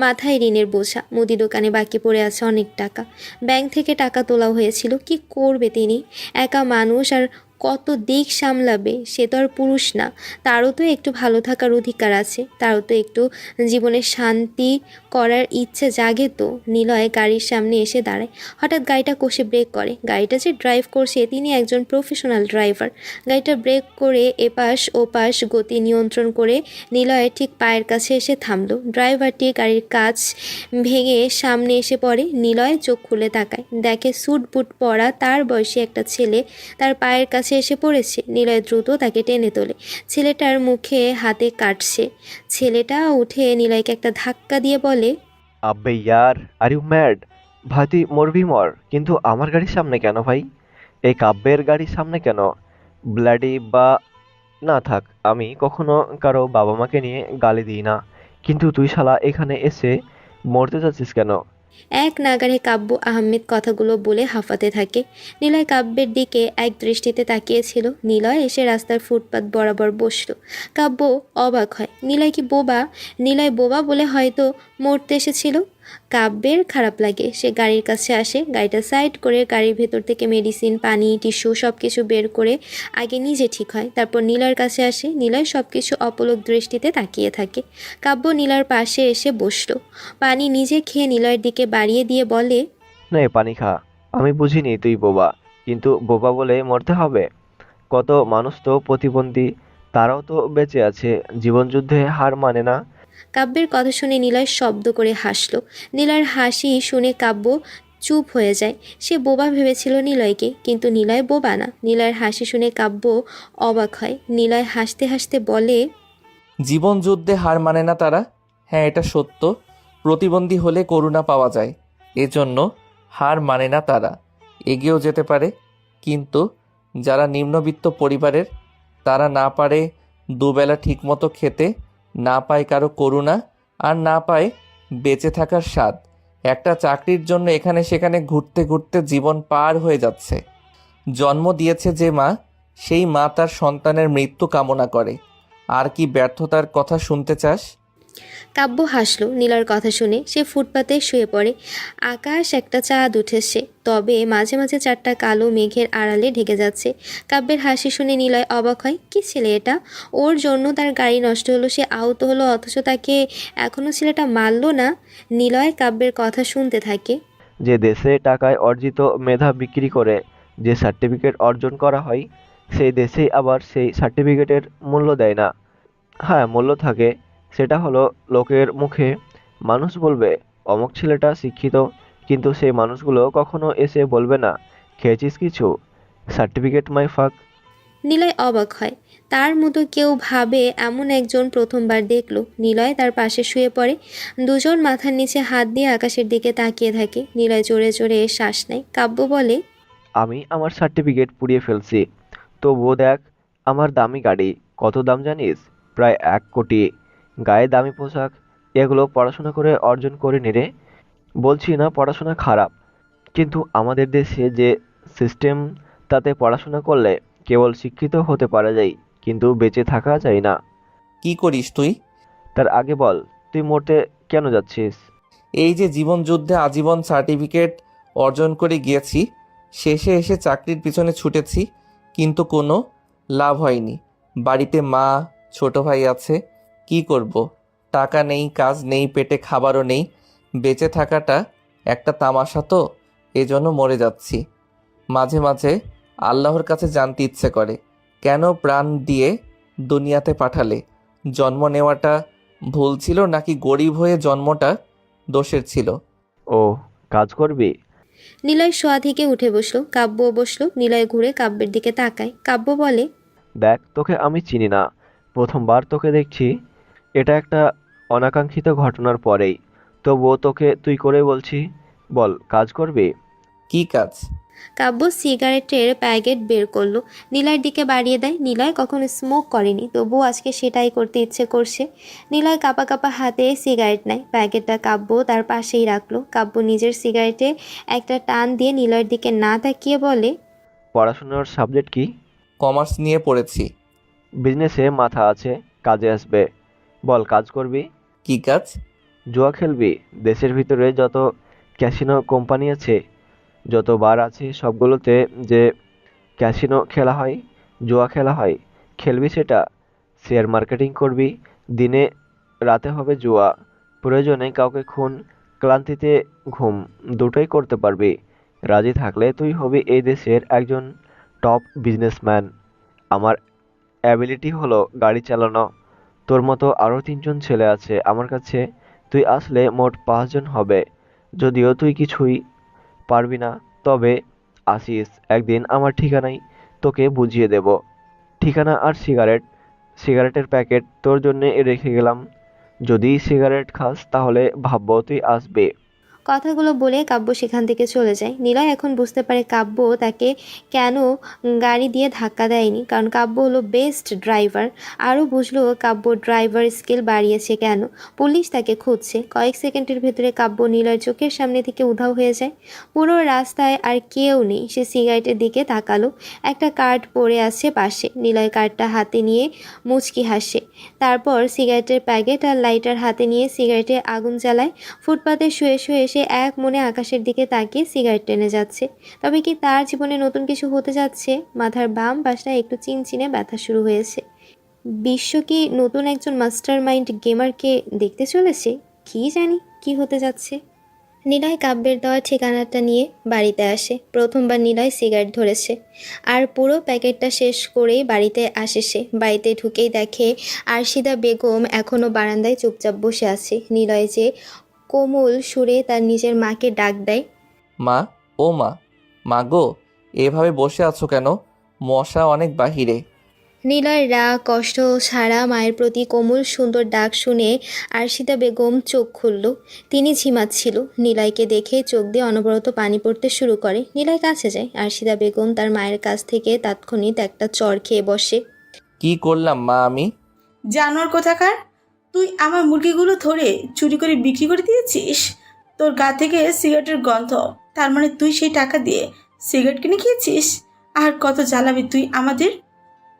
মাথায় ঋণের বোঝা, মুদি দোকানে বাকি পড়ে আছে অনেক টাকা, ব্যাংক থেকে টাকা তোলা হয়েছিল। কি করবে তিনি? একা মানুষ, আর কত দিক সামলাবে? সে তো আর পুরুষ না। তারও তো একটু ভালো থাকার অধিকার আছে, তারও তো একটু জীবনে শান্তি করার ইচ্ছে জাগে তো। নিলয় গাড়ির সামনে এসে দাঁড়ায়। হঠাৎ গাড়িটা কষে ব্রেক করে। গাড়িটা যে ড্রাইভ করছে তিনি একজন প্রফেশনাল ড্রাইভার। গাড়িটা ব্রেক করে এপাশ ওপাশ গতি নিয়ন্ত্রণ করে নিলয়ের ঠিক পায়ের কাছে এসে থামলো। ড্রাইভারটি গাড়ির কাচ ভেঙে সামনে এসে পড়ে। নিলয় চোখ খুলে তাকায়, দেখে স্যুট বুট পরা তার বয়সী একটা ছেলে তার পায়ের কাছে এসে পড়েছে। নিলয় দ্রুত তাকে টেনে তোলে। ছেলেটার মুখে হাতে কাটছে। ছেলেটা উঠে নিলয়কে একটা ধাক্কা দিয়ে বলে, আব্বে ইয়ার, আর ইউ ম্যাড? ভাই তুই মরবি মর, কিন্তু আমার গাড়ির সামনে কেন ভাই? এই কাব্যের গাড়ির সামনে কেন? ব্লাডি বা না থাক, আমি কখনো কারো বাবা মাকে নিয়ে গালি দিই না, কিন্তু তুই শালা এখানে এসে মরতে যাচ্ছিস কেন? এক নাগাড়ে কাব্য আহমেদ কথাগুলো বলে হাঁফাতে থাকে। নিলয় কাব্যের দিকে এক দৃষ্টিতে তাকিয়েছিল। নিলয় এসে রাস্তার ফুটপাত বরাবর বসলো। কাব্য অবাক হয়। নিলয় কি বোবা? নিলয় বোবা বলে হয়তো মরতে এসেছিল। কাব্যের খারাপ লাগে। সে গাড়ির কাছে আসে, গাড়িটা সাইড করে গাড়ির ভেতর থেকে মেডিসিন, পানি, টিস্যু সব কিছু বের করে আগে নিজে ঠিক হয়, তারপর নিলয়ের কাছে আসে। নিলয় সব কিছু অপলক দৃষ্টিতে তাকিয়ে থাকে। কাব্য নিলয়ের পাশে এসে বসলো। পানি নিজে খেয়ে নিলয়ের দিকে বাড়িয়ে দিয়ে বলে, নে পানি খা। আমি বুঝিনি তুই বোবা, কিন্তু বোবা বলে মরতে হবে? কত মানুষ তো প্রতিবন্ধী, তারাও তো বেঁচে আছে, জীবনযুদ্ধে হার মানে না। কাব্যের কথা শুনে নিলয় শব্দ করে হাসলো। নিলয়ের হাসি শুনে কাব্য চুপ হয়ে যায়। সে বোবা ভেবেছিল নিলয়কে, কিন্তু নিলয় বোবা না। নিলয়ের হাসি শুনে কাব্য অবাক হয়। নিলয় হাসতে হাসতে বলে, জীবন যুদ্ধে হার মানে না তারা। হ্যাঁ, এটা সত্য। প্রতিবন্ধী হলে করুণা পাওয়া যায়, এজন্য হার মানে না তারা। এগিয়েও যেতে পারে, কিন্তু যারা নিম্নবিত্ত পরিবারের, তারা না পারে দুবেলা ঠিকমতো খেতে, না পায় কারো করুণা, আর না পায় বেঁচে থাকার স্বাদ। একটা চাকরির জন্য এখানে সেখানে ঘুরতে ঘুরতে জীবন পার হয়ে যাচ্ছে। জন্ম দিয়েছে যে মা, সেই মা তার সন্তানের মৃত্যু কামনা করে। আর কি ব্যর্থতার কথা শুনতে চাস? কাব্য হাসলো নীলার কথা শুনে। সে ফুটপাতে শুয়ে পড়ে। আকাশ একটা চাঁদ উঠেছে, তবে মাঝে মাঝে 4টা কালো মেঘের আড়ালে ঢেকে যাচ্ছে। কাব্যের হাসি শুনে নিলয় অবাক হয়। কি ছেলে এটা? ওর জন্য তার গাড়ি নষ্ট হলো, সে আহত হলো, অথচ তাকে এখনও ছেলেটা মারল না। নিলয় কাব্যের কথা শুনতে থাকে। যে দেশে টাকায় অর্জিত মেধা বিক্রি করে যে সার্টিফিকেট অর্জন করা হয়, সেই দেশেই আবার সেই সার্টিফিকেটের মূল্য দেয় না। হ্যাঁ, মূল্য থাকে, সেটা হলো লোকের মুখে। মানুষ বলবে অমুক ছেলেটা শিক্ষিত, কিন্তু সেই মানুষগুলো কখনো এসে বলবে না খেয়েছিস কিছু, সার্টিফিকেট মাই ফাক। নিলয় অবাক হয়। তার মতো কেউ ভাবে এমন একজন প্রথমবার দেখল। নিলয় তার পাশে শুয়ে পড়ে। দুজন মাথার নিচে হাত দিয়ে আকাশের দিকে তাকিয়ে থাকে। নিলয় জোরে জোরে শ্বাস নেয়। কাব্য বলে, আমি আমার সার্টিফিকেট পুড়িয়ে ফেলছি, তবুও দেখ আমার দামি গাড়ি। কত দাম জানিস? প্রায় 1 কোটি। গায়ে দামি পোশাক, এগুলো পড়াশোনা করে অর্জন করে নিরে। বলছি না পড়াশোনা খারাপ, কিন্তু আমাদের দেশে যে সিস্টেম, তাতে পড়াশোনা করলে কেবল শিক্ষিত হতে পারা যায়, কিন্তু বেঁচে থাকা যায় না। কি করিস তুই? তার আগে বল, তুই মরতে কেন যাচ্ছিস? এই যে জীবন যুদ্ধে আজীবন সার্টিফিকেট অর্জন করে গিয়েছি, শেষে এসে চাকরির পিছনে ছুটেছি, কিন্তু কোনো লাভ হয়নি। বাড়িতে মা, ছোট ভাই আছে, কি করব? টাকা নেই, কাজ নেই, পেটে খাবারও নেই। বেঁচে থাকাটা একটা তামাশা তো, এজন্য মরে যাচ্ছি। মাঝে মাঝে আল্লাহর কাছে জানতে ইচ্ছে করে, কেন প্রাণ দিয়ে দুনিয়াতে পাঠালে? জন্ম নেওয়াটা ভুল ছিল, নাকি গরিব হয়ে জন্মটা দোষের ছিল? ও, কাজ করবি? নিলয় শোয়া থেকে উঠে বসলো। কাব্যও বসলো। নিলয় ঘুরে কাব্যের দিকে তাকায়। কাব্য বলে, দেখ, তোকে আমি চিনি না, প্রথমবার তোকে দেখছি। এটা একটা অনাকাঙ্ক্ষিত ঘটনার পরেই, তবুও তোকে তুই করে বলছি। বল, কাজ করবি? কি কাজ? কাব্য সিগারেটের প্যাকেট বের করলো, নিলয়ের দিকে বাড়িয়ে দেয়। নিলয় কখনো স্মোক করেনি, তবুও আজকে সেটাই করতে ইচ্ছে করছে। নিলয় কাপা কাপা হাতে সিগারেট নেয়। প্যাকেটটা কাব্য তার পাশেই রাখলো। কাব্য নিজের সিগারেটে একটা টান দিয়ে নিলয়ের দিকে না তাকিয়ে বলে, পড়াশোনার সাবজেক্ট কি? কমার্স নিয়ে পড়েছি। বিজনেসে মাথা আছে, কাজে আসবে। বল, কাজ করবি? কি কাজ? জুয়া খেলবি? দেশের ভিতরে যত ক্যাসিনো কোম্পানি আছে, যত বার আছে, সবগুলোতে যে ক্যাসিনো খেলা হয়, জুয়া খেলা হয়, খেলবি সেটা? শেয়ার মার্কেটিং করবি, দিনে রাতে হবে জুয়া। প্রয়োজনে কাউকে খুন, ক্লান্তিতে ঘুম, দুটোই করতে পারবি। রাজি থাকলে তুই হবি এই দেশের একজন টপ বিজনেসম্যান। আমার অ্যাবিলিটি হলো গাড়ি চালানো। তোর মতো আরও 3জন ছেলে আছে আমার কাছে, তুই আসলে মোট 5জন হবে। যদিও তুই কিছুই পারবি না, তবে আসিস একদিন আমার ঠিকানায়, তোকে বুঝিয়ে দেব। ঠিকানা আর সিগারেটের প্যাকেট তোর জন্যে রেখে গেলাম। যদি সিগারেট খাস তাহলে ভাববো তুই আসবে। কথাগুলো বলে কাব্য সেখান থেকে চলে যায়। নিলয় এখন বুঝতে পারে কাব্য তাকে কেন গাড়ি দিয়ে ধাক্কা দেয়নি, কারণ কাব্য হলো বেস্ট ড্রাইভার। আরও বুঝলো কাব্য ড্রাইভার স্কিল বাড়িয়েছে কেন। পুলিশ তাকে খুঁজছে। কয়েক সেকেন্ডের ভেতরে কাব্য নিলয়ের চোখের সামনে থেকে উধাও হয়ে যায়। পুরো রাস্তায় আর কেউ নেই। সে সিগারেটের দিকে তাকালো। একটা কার্ড পড়ে আছে পাশে। নিলয় কার্ডটা হাতে নিয়ে মুচকি হাসে। তারপর সিগারেটের প্যাকেট আর লাইটার হাতে নিয়ে সিগারেটে আগুন জ্বালায়। ফুটপাতে শুয়ে শুয়ে সে এক মনে আকাশের দিকে তাকিয়ে সিগারেট টেনে যাচ্ছে। তবে কি তার জীবনে নতুন কিছু হতে যাচ্ছে? মাথার বাম পাশটায় একটু চিনচিনে ব্যথা শুরু হয়েছে। বিশ্ব কি নতুন একজন মাস্টার মাইন্ড গেমারকে দেখতে চলেছে? কি জানি কি হতে যাচ্ছে। নিলয় কাব্যের দেওয়া ঠিকানাটা নিয়ে বাড়িতে আসে। প্রথমবার নিলয় সিগারেট ধরেছে, আর পুরো প্যাকেটটা শেষ করেই বাড়িতে আসে সে। বাড়িতে ঢুকেই দেখে আরশিদা বেগম এখনও বারান্দায় চুপচাপ বসে আছে। নিলয় যে কোমল সুরে তার নিজের মাকে ডাক দেয়, মা, ও মা, মা গো, এভাবে বসে আছো কেন? মশা অনেক বাহিরে। নিলয়ের রাগ কষ্ট ছাড়া মায়ের প্রতি কোমল সুন্দর ডাক শুনে আরশিদা বেগম চোখ খুলল। তিনি ঝিমাচ্ছিল। নিলয়কে দেখে চোখ দিয়ে অনবরত পানি পড়তে শুরু করে। নিলয় কাছে যায়। আরশিদা বেগম তার মায়ের কাছ থেকে তাৎক্ষণিক একটা চড় খেয়ে বসে। কি করলাম মা আমি? জানোয়ার কোথাকার, তুই আমার মুরগিগুলো ধরে চুরি করে বিক্রি করে দিয়েছিস। তোর গা থেকে সিগারেটের গন্ধ, তার মানে তুই সেই টাকা দিয়ে সিগারেট কিনে খেয়েছিস। আর কত জ্বালাবি তুই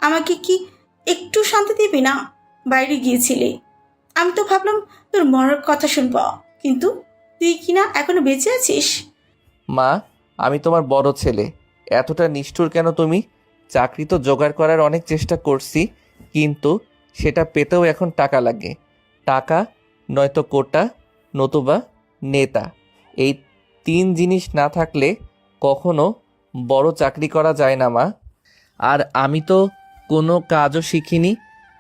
আমাকে কি একটু শান্তি দিবি না? বাইরে গিয়েছিলি, আমি তো ভাবলাম তোর মরার কথা শুনব, কিন্তু তুই কিনা এখনো বেঁচে আছিস। মা, আমি তোমার বড় ছেলে, এতটা নিষ্ঠুর কেন তুমি? চাকরি তো জোগাড় করার অনেক চেষ্টা করছি, কিন্তু সেটা পেতেও এখন টাকা লাগে। টাকা নয়তো কোটা, নতুবা নেতা। এই 3 জিনিস না থাকলে কখনো বড় চাকরি করা যায় না মা। আর আমি তো কোনো কাজও শিখিনি,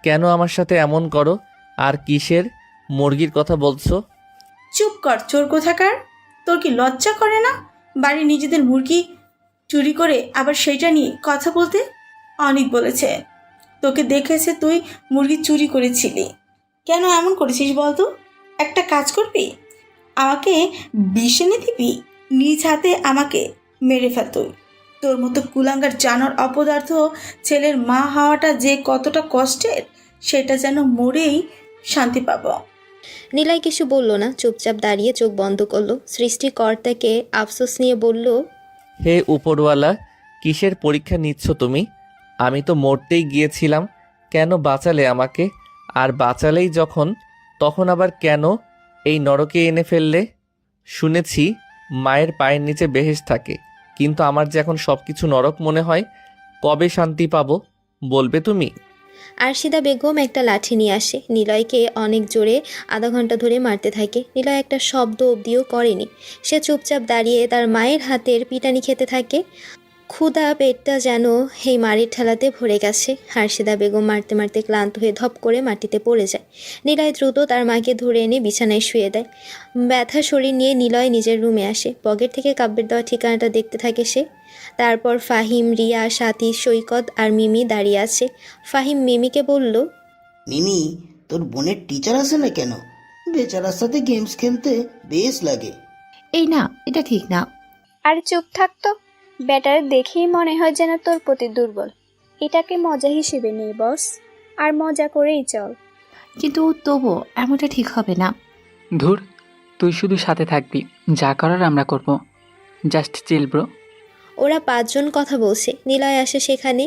কেন আমার সাথে এমন করো? আর কিসের মুরগির কথা বলছো? চুপ কর চোর কোথাকার, তোর কি লজ্জা করে না বাড়ি নিজেদের মুরগি চুরি করে আবার সেইটা নিয়ে কথা বলতে? অনেক বলেছে, তোকে দেখেছে তুই মুরগি চুরি করেছিলি। কেন এমন করেছিস বলতো? একটা কাজ করবি, আমাকে বিষ এনে দিবি, নিজ হাতে আমাকে মেরে ফেল তুই। তোর মতো কুলাঙ্গার জানোয়ার অপদার্থ ছেলের মা হওয়াটা যে কতটা কষ্টের, সেটা যেন মরেই শান্তি পাবো। নিলয় কিছু বলল না, চুপচাপ দাঁড়িয়ে চোখ বন্ধ করলো। সৃষ্টিকর্তাকে আফসোস নিয়ে বলল, হে উপরওয়ালা, কিসের পরীক্ষা নিচ্ছ তুমি? আমি তো মরতেই গিয়েছিলাম, কেন বাঁচালে আমাকে? আর বাঁচালেই যখন, তখন আবার কেন এই নরকে এনে ফেললে? শুনেছি মায়ের পায়ের নিচে বেহেশত থাকে, কিন্তু আমার যে এখন সব কিছু নরক মনে হয়। কবে শান্তি পাবো বলবে তুমি? আরশিদা বেগম একটা লাঠি নিয়ে আসে, নিলয়কে অনেক জোরে আধা ঘন্টা ধরে মারতে থাকে। নিলয় একটা শব্দ অবধিও করেনি। সে চুপচাপ দাঁড়িয়ে তার মায়ের হাতের পিটানি খেতে থাকে। ক্ষুধা পেটটা যেন এই মারির ঠেলাতে ভরে গেছে। আরশিদা বেগম মারতে মারতে ক্লান্ত হয়ে ধপ করে মাটিতে পড়ে যায়। নিলয় দ্রুত তার মাকে ধরে এনে বিছানায় শুয়ে দেয়। ব্যথা শরীর নিয়ে নিলয় নিজের রুমে আসে। পকেট থেকে কাব্যের দেওয়া ঠিকানাটা দেখতে থাকে সে। তারপর ফাহিম, রিয়া, সাথী, সৈকত আর মিমি দাঁড়িয়ে আছে। ফাহিম মিমিকে বলল, মিমি, তোর বোনের টিচার আছে না কেন? বেচারার সাথে গেমস খেলতে বেশ লাগে। এই না, এটা ঠিক না। আর চুপ থাকতো, ব্যাটার দেখেই মনে হয় যেন তোর প্রতি দুর্বল। এটাকে মজা হিসেবে নেই বস, আর মজা করেই চল। কিন্তু তবুও এমনটা ঠিক হবে না। ধুর, তুই শুধু সাথে থাকবি, যা করার আমরা করব। Just chill bro. ওরা পাঁচজন কথা বলছে। নিলয় আসে সেখানে।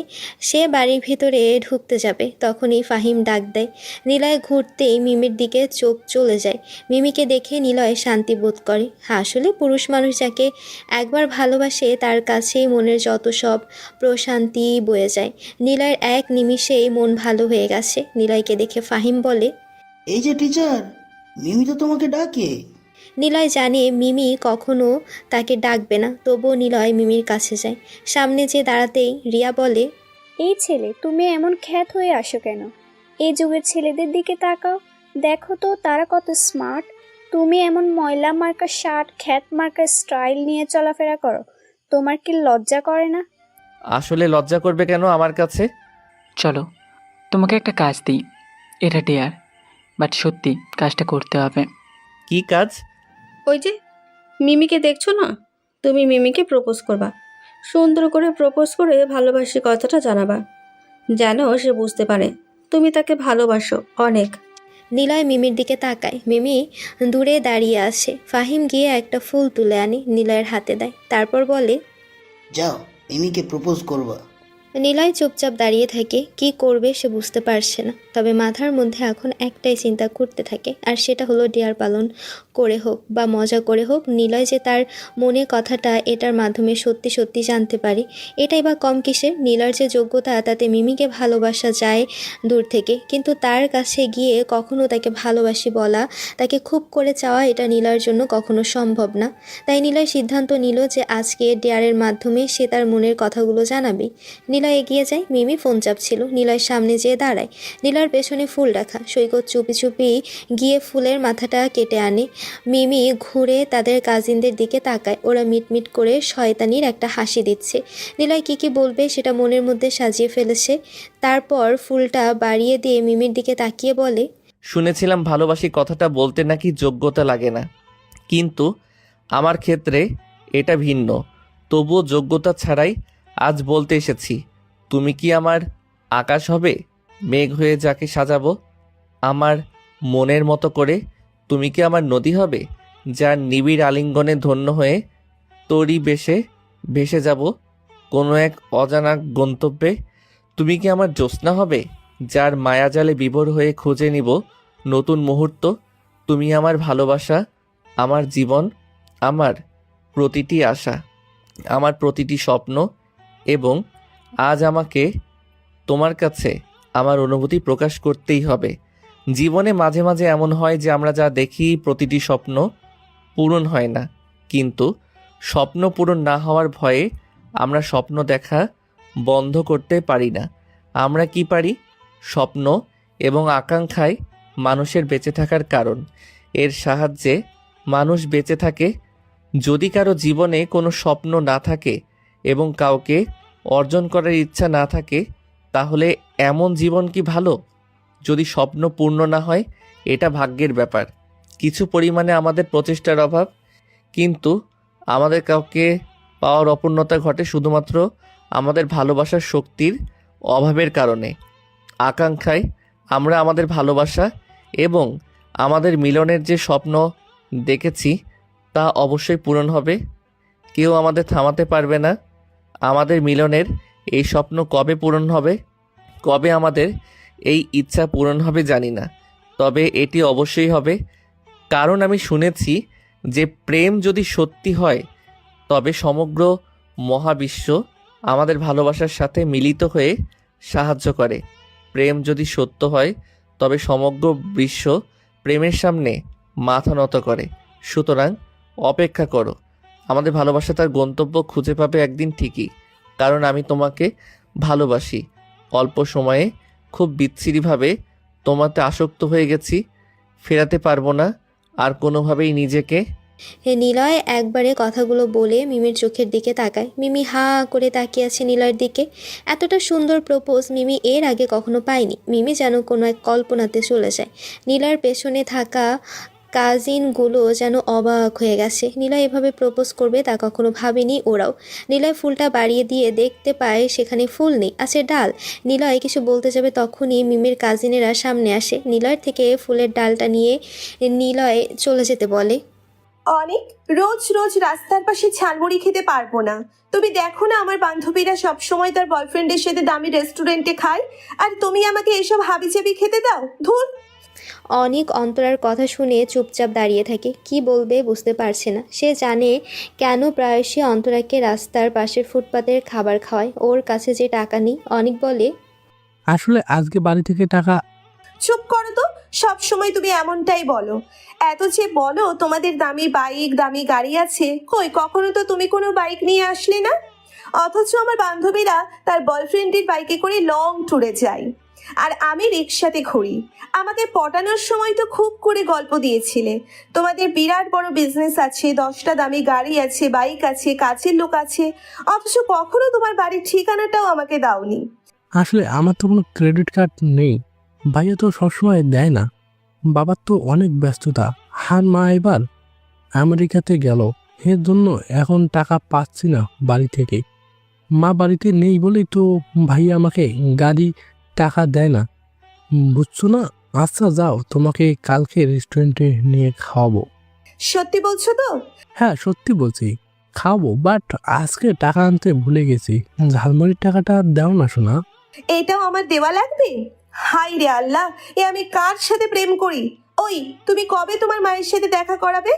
সে বাড়ির ভিতরে ঢুকতে যাবে, তখনই ফাহিম ডাক দেয়। নিলয় ঘুরতেই মিমির দিকে চোখ চলে যায়। মিমিকে দেখে নিলয় শান্তি বোধ করে। আসলে পুরুষ মানুষ যাকে একবার ভালোবাসে তার কাছেই মনের যত সব প্রশান্তি বয়ে যায়। নিলয়ের এক নিমিষেই মন ভালো হয়ে গেছে। নিলয়কে দেখে ফাহিম বলে, এই যে টিচার, মিমি তো তোমাকে ডাকে। নিলয় জানে মিমি কখনো তাকে ডাকবে না, তবুও নিলয় মিমির কাছে যায়। সামনে যে দাঁড়াতেই রিয়া বলে, এই ছেলে, তুমি এমন খ্যাত হয়ে আসো কেন? এই যুগের ছেলেদের দিকে তাকাও, দেখো তো তারা কত স্মার্ট। তুমি এমন ময়লা মার্কা শার্ট, খ্যাত মার্কা স্টাইল নিয়ে চলাফেরা করো, তোমার কি লজ্জা করে না? আসলে লজ্জা করবে কেন আমার কাছে? চলো, তোমাকে একটা কাজ দিই। এটা ডেয়ার, বাট সত্যি কাজটা করতে হবে। কি কাজ? ওই যে মিমিকে দেখছো না, তুমি মিমিকে প্রপোজ করবা। সুন্দর করে প্রপোজ করে ভালোবাসি কথাটা জানাবা, যেন সে বুঝতে পারে তুমি তাকে ভালোবাসো অনেক। নিলয় মিমির দিকে তাকায়। মিমি দূরে দাঁড়িয়ে আসে। ফাহিম গিয়ে একটা ফুল তুলে আনে, নিলয়ের হাতে দেয়। তারপর বলে, যাও, মিমিকে প্রপোজ করবা। নিলয় চুপচাপ দাঁড়িয়ে থাকে। কি করবে সে বুঝতে পারছে না, তবে মাথার মধ্যে এখন একটাই চিন্তা করতে থাকে, আর সেটা হলো ডেয়ার পালন করে হোক বা মজা করে হোক, নিলয় যে তার মনের কথাটা এটার মাধ্যমে সত্যি সত্যি জানতে পারে। এটাই বা কম কিসের? নিলয়ের যে যোগ্যতা, তাতে মিমিকে ভালোবাসা যায় দূর থেকে, কিন্তু তার কাছে গিয়ে কখনো তাকে ভালোবাসি বলা, তাকে খুব করে চাওয়া, এটা নিলয়ের জন্য কখনো সম্ভব না। তাই নিলয় সিদ্ধান্ত নিল যে আজকে ডেয়ারের মাধ্যমে সে তার মনের কথাগুলো জানাবে। নিলয় এগিয়ে যায়। মিমি ফোন চাপছিল। নিলয়ের সামনে যেয়ে দাঁড়ায়। নিলয়ের পেছনে ফুল রাখা। সৈকত চুপি চুপি গিয়ে ফুলের মাথাটা কেটে আনে। মিমি ঘুরে তাদের কাজিনদের দিকে তাকায়। ওরা মিটমিট করে শয়তানির একটা হাসি দিচ্ছে। নিলয় কি বলবে সেটা মনের মধ্যে সাজিয়ে ফেলেছে। তারপর ফুলটা বাড়িয়ে দিয়ে মিমির দিকে তাকিয়ে বলে, শুনেছিলাম ভালোবাসি কথাটা বলতে নাকি যোগ্যতা লাগে না, কিন্তু আমার ক্ষেত্রে এটা ভিন্ন। তবুও যোগ্যতা ছাড়াই আজ বলতে এসেছি। তুমি কি আমার আকাশ হবে, মেঘ হয়ে যাকে সাজাবো আমার মনের মতো করে? তুমি কি আমার নদী হবে, যার নিবিড় আলিঙ্গনে ধন্য হয়ে তরি ভেসে যাব কোনো এক অজানা গন্তব্যে? তুমি কি আমার জ্যোৎস্না হবে, যার মায়াজালে বিভোর হয়ে খুঁজে নিব নতুন মুহূর্ত? তুমি আমার ভালোবাসা, আমার জীবন, আমার প্রতিটি আশা, আমার প্রতিটি স্বপ্ন। এবং আজ আমাকে তোমার কাছে আমার অনুভূতি প্রকাশ করতেই হবে। জীবনে মাঝে মাঝে এমন হয় যে আমরা যা দেখি প্রতিটি স্বপ্ন পূরণ হয় না, কিন্তু স্বপ্ন পূরণ না হওয়ার ভয়ে আমরা স্বপ্ন দেখা বন্ধ করতে পারি না। আমরা কি পারি? স্বপ্ন এবং আকাঙ্ক্ষায় মানুষের বেঁচে থাকার কারণ। এর সাহায্যে মানুষ বেঁচে থাকে। যদি কারো জীবনে কোনো স্বপ্ন না থাকে এবং কাউকে অর্জন করার ইচ্ছা না থাকে, তাহলে এমন জীবন কি ভালো? যদি স্বপ্ন পূর্ণ না হয়, এটা ভাগ্যের ব্যাপার। কিছু পরিমাণে আমাদের প্রচেষ্টার অভাব, কিন্তু আমাদের কাউকে পাওয়ার অপূর্ণতা ঘটে শুধুমাত্র আমাদের ভালোবাসার শক্তির অভাবের কারণে। আকাঙ্ক্ষায় আমরা আমাদের ভালোবাসা এবং আমাদের মিলনের যে স্বপ্ন দেখেছি তা অবশ্যই পূরণ হবে। কেউ আমাদের থামাতে পারবে না। আমাদের মিলনের এই স্বপ্ন কবে পূরণ হবে, কবে আমাদের এই ইচ্ছা পূরণ হবে জানি না, তবে এটি অবশ্যই হবে। কারণ আমি শুনেছি যে প্রেম যদি সত্যি হয় তবে সমগ্র মহাবিশ্ব আমাদের ভালোবাসার সাথে মিলিত হয়ে সাহায্য করে। প্রেম যদি সত্য হয় তবে সমগ্র বিশ্ব প্রেমের সামনে মাথা নত করে। সুতরাং অপেক্ষা করো, আমাদের ভালোবাসা তার গন্তব্য খুঁজে পাবে একদিন ঠিকই। কারণ আমি তোমাকে ভালোবাসি। অল্প সময়ে খুব বিচ্ছিরিভাবে তোমাতে আসক্ত হয়ে গেছি, ফেরাতে পারবো না আর কোনোভাবেই নিজেকে। নিলয় একবারে কথাগুলো বলে মিমির চোখের দিকে তাকায়। মিমি হা করে তাকিয়ে আছে নিলয়ের দিকে। এতটা সুন্দর প্রপোজ মিমি এর আগে কখনো পায়নি। মিমি যেন কোনো এক কল্পনাতে চলে যায়। নিলয়ের পেছনে থাকা কাজিনগুলো যেন অবাক হয়ে গেছে। নিলয় এভাবে প্রপোজ করবে তা কখনো ভাবেনি ওরাও। নিলয় ফুলটা বাড়িয়ে দিয়ে দেখতে পায় সেখানে ফুল নেই, আছে ডাল। নিলয় কিছু বলতে যাবে তখনই মিমির কাজিনেরা সামনে আসে। নিলয়ের থেকে ফুলের ডালটা নিয়ে নিলয় চলে যেতে বলে। অনেক রোজ রোজ রাস্তার পাশে ঝালমুড়ি খেতে পারবো না। তুমি দেখো না আমার বান্ধবীরা সবসময় তার বয়ফ্রেন্ডের সাথে দামি রেস্টুরেন্টে খায়, আর তুমি আমাকে এসব হাবিজাবি খেতে দাও। ধুর। অনেক অন্তরার কথা শুনে চুপচাপ দাঁড়িয়ে থাকে। কি বলবে বুঝতে পারছে না। সে জানে কেন প্রায়শই অন্তরাকে রাস্তার পাশের ফুটপাতের খাবার খাওয়ায়। ওর কাছে যে টাকা নেই। অনেক বলে, আসলে আজকে বাড়ি থেকে টাকা। চুপ করো তো, সব সময় তুমি এমনটাই বলো। এত যে বলো তোমাদের দামি বাইক দামি গাড়ি আছে, কই কখনো তো তুমি কোনো বাইক নিয়ে আসলে না। অথচ আমার বান্ধবীরা তার বয়ফ্রেন্ডের বাইকে করে লং ট্যুরে যায়, আর আমি রিক্সাতে ঘুরি। আমাকে পটানোর সময় তো খুব করে গল্প দিয়েছিলে। তোমাদের বিরাট বড় বিজনেস আছে, 10টা দামি গাড়ি আছে, বাইক আছে, কাছের লোক আছে, অথচ কখনো তোমার বাড়ির ঠিকানাটাও আমাকে দাওনি। আসলে আমার তো কোনো ক্রেডিট কার্ড নেই, ভাইয়া তো সবসময় দেয় না, বাবার তো অনেক ব্যস্ততা, আর মা এবার আমেরিকাতে গেল, এর জন্য এখন টাকা পাচ্ছি না বাড়ি থেকে। মা বাড়িতে নেই বলেই তো ভাইয়া আমাকে গাড়ি টাকা দেয় না, বুঝছো না। আচ্ছা যাও, তোমাকে কালকে রেস্টুরেন্টে নিয়ে খাওয়াবো। সত্যি বলছো তো? হ্যাঁ সত্যি বলছি, খাওয়াবো, বাট আজকে টাকা আনতে ভুলে গেছি। ঝালমুড়ির টাকাটা দাও না শোনা। এটাও আমার দেওয়া লাগবে? হাই রে আল্লাহ, এ আমি কার সাথে প্রেম করি? ওই তুমি কবে তোমার মায়ের সাথে দেখা করাবে?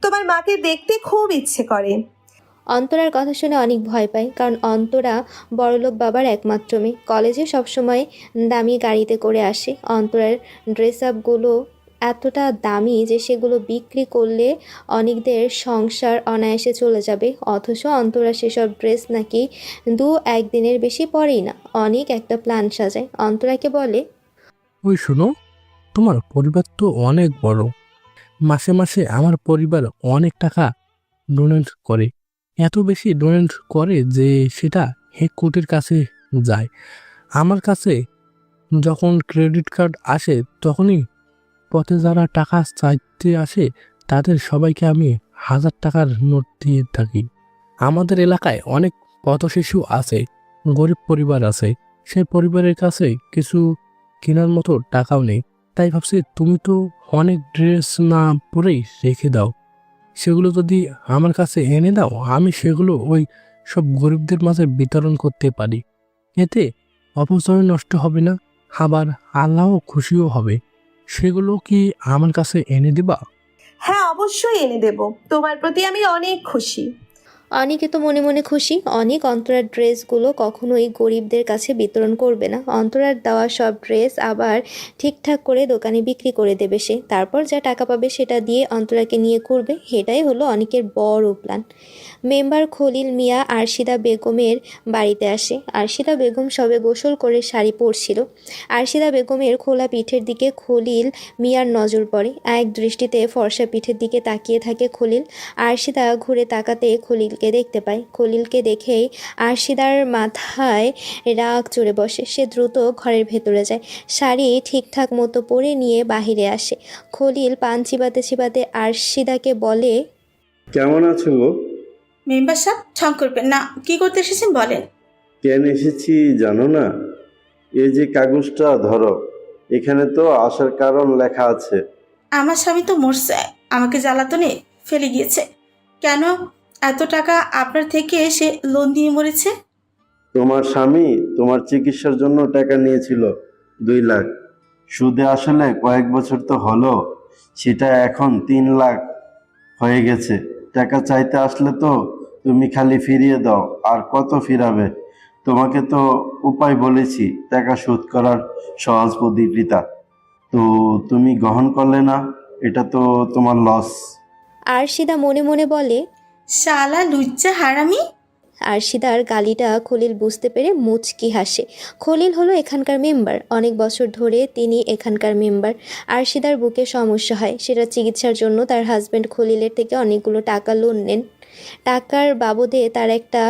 তোমার মাকে দেখতে খুব ইচ্ছে করে। অন্তরার কথা শুনে অনেক ভয় পায়। কারণ অন্তরা বড়লোক বাবার একমাত্র মেয়ে। কলেজে সবসময় দামি গাড়িতে করে আসে। অন্তরার ড্রেস আপগুলো এতটা দামি যে সেগুলো বিক্রি করলে অনেকদের সংসার অনায়াসে চলে যাবে। অথচ অন্তরা সেসব ড্রেস নাকি 2-1 দিনের বেশি পরেই না। অনেক একটা প্ল্যান সাজায়। অন্তরাকে বলে, ওই শোনো, তোমার পরিবার তো অনেক বড়, মাসে মাসে আমার পরিবার অনেক টাকা ডোনেট করে, এত বেশি ডোনেট করে যে সেটা হেডকোর্টের কাছে যায়। আমার কাছে যখন ক্রেডিট কার্ড আসে তখনই পথে যারা টাকা চাইতে আসে তাদের সবাইকে আমি 1000 টাকার নোট দিয়ে থাকি। আমাদের এলাকায় অনেক পথ শিশু আছে, গরিব পরিবার আছে, সেই পরিবারের কাছে কিছু কেনার মতো টাকাও নেই। তাই ভাবছি তুমি তো অনেক ড্রেস না পরেই রেখে দাও, সেগুলো যদি আমার কাছে এনে দাও, আমি সেগুলো ওই সব গরিবদের মাঝে বিতরণ করতে পারি। এতে অপচয় নষ্ট হবে না, আবার আল্লাহও খুশিও হবে। সেগুলো কি আমার কাছে এনে দিবা? হ্যাঁ অবশ্যই এনে দেব, তোমার প্রতি আমি অনেক খুশি। অনেকে তো মনে মনে খুশি। অনেক অন্তরার ড্রেসগুলো কখনোই গরিবদের কাছে বিতরণ করবে না। অন্তরার দেওয়া সব ড্রেস আবার ঠিকঠাক করে দোকানে বিক্রি করে দেবে সে। তারপর যা টাকা পাবে সেটা দিয়ে অন্তরাকে নিয়ে ঘুরবে। এটাই হলো অনেকের বড় প্ল্যান। মেম্বার খলিল মিয়া আরশিদা বেগমের বাড়িতে আসে। আরশিদা বেগম সবে গোসল করে শাড়ি পরছিল। আরশিদা বেগমের খোলা পিঠের দিকে খলিল মিয়ার নজর পড়ে। এক দৃষ্টিতে ফর্সা পিঠের দিকে তাকিয়ে থাকে খলিল। আরশিদা ঘুরে তাকাতে খলিল খলিলকে দেখতে পায়। খলিলকে দেখেই আরশিদার মাথায় রাগ চড়ে বসে। সে দ্রুত ঘরের ভেতরে যায়, শাড়ি ঠিকঠাক মতো পরে নিয়ে বাহিরে আসে। খলিল পান চিবাতে চিবাতে আরশিদাকে বলে, কেমন আছো গো? মেম্বার সাহেব ঠং করবেন না, কি করতে এসেছেন বলেন। কেন এসেছি জানো না? এই যে কাগজটা ধরো, এখানে তো আসার কারণ লেখা আছে। আমার স্বামী তো মরছে, আমাকে জ্বালাতনে ফেলে গিয়েছে। কেন এত টাকা আপনার থেকে সে লোন দিয়ে মরেছে? তোমার স্বামী তোমার চিকিৎসার জন্য টাকা নিয়েছিল 2 লাখ। সুদে আসলে কয়েক বছর তো হলো, সেটা এখন 3 লাখ হয়ে গেছে। টাকা চাইতে আসলে তো তুমি খালি ফিরিয়ে দাও, আর কত ফিরাবে? তোমাকে তো উপায় বলেছি, টাকা শোধ করার সহজ পদ্ধতিটা তো তুমি গ্রহণ করলে না। এটা তো তোমার লস। আরশিদা মনে মনে বলে, শালা লুচ্চা হারামি। আরশিদার গালিটা খলিল বুঝতে পেরে মুচকি হাসে। খলিল হলো এখানকার মেম্বার, অনেক বছর ধরে তিনি এখানকার মেম্বার। আরশিদার বুকে সমস্যা হয়, সেটা চিকিৎসার জন্য তার হাজব্যান্ড খলিলের থেকে অনেকগুলো টাকা লোন নেন। টাকার বাবদে তার একটা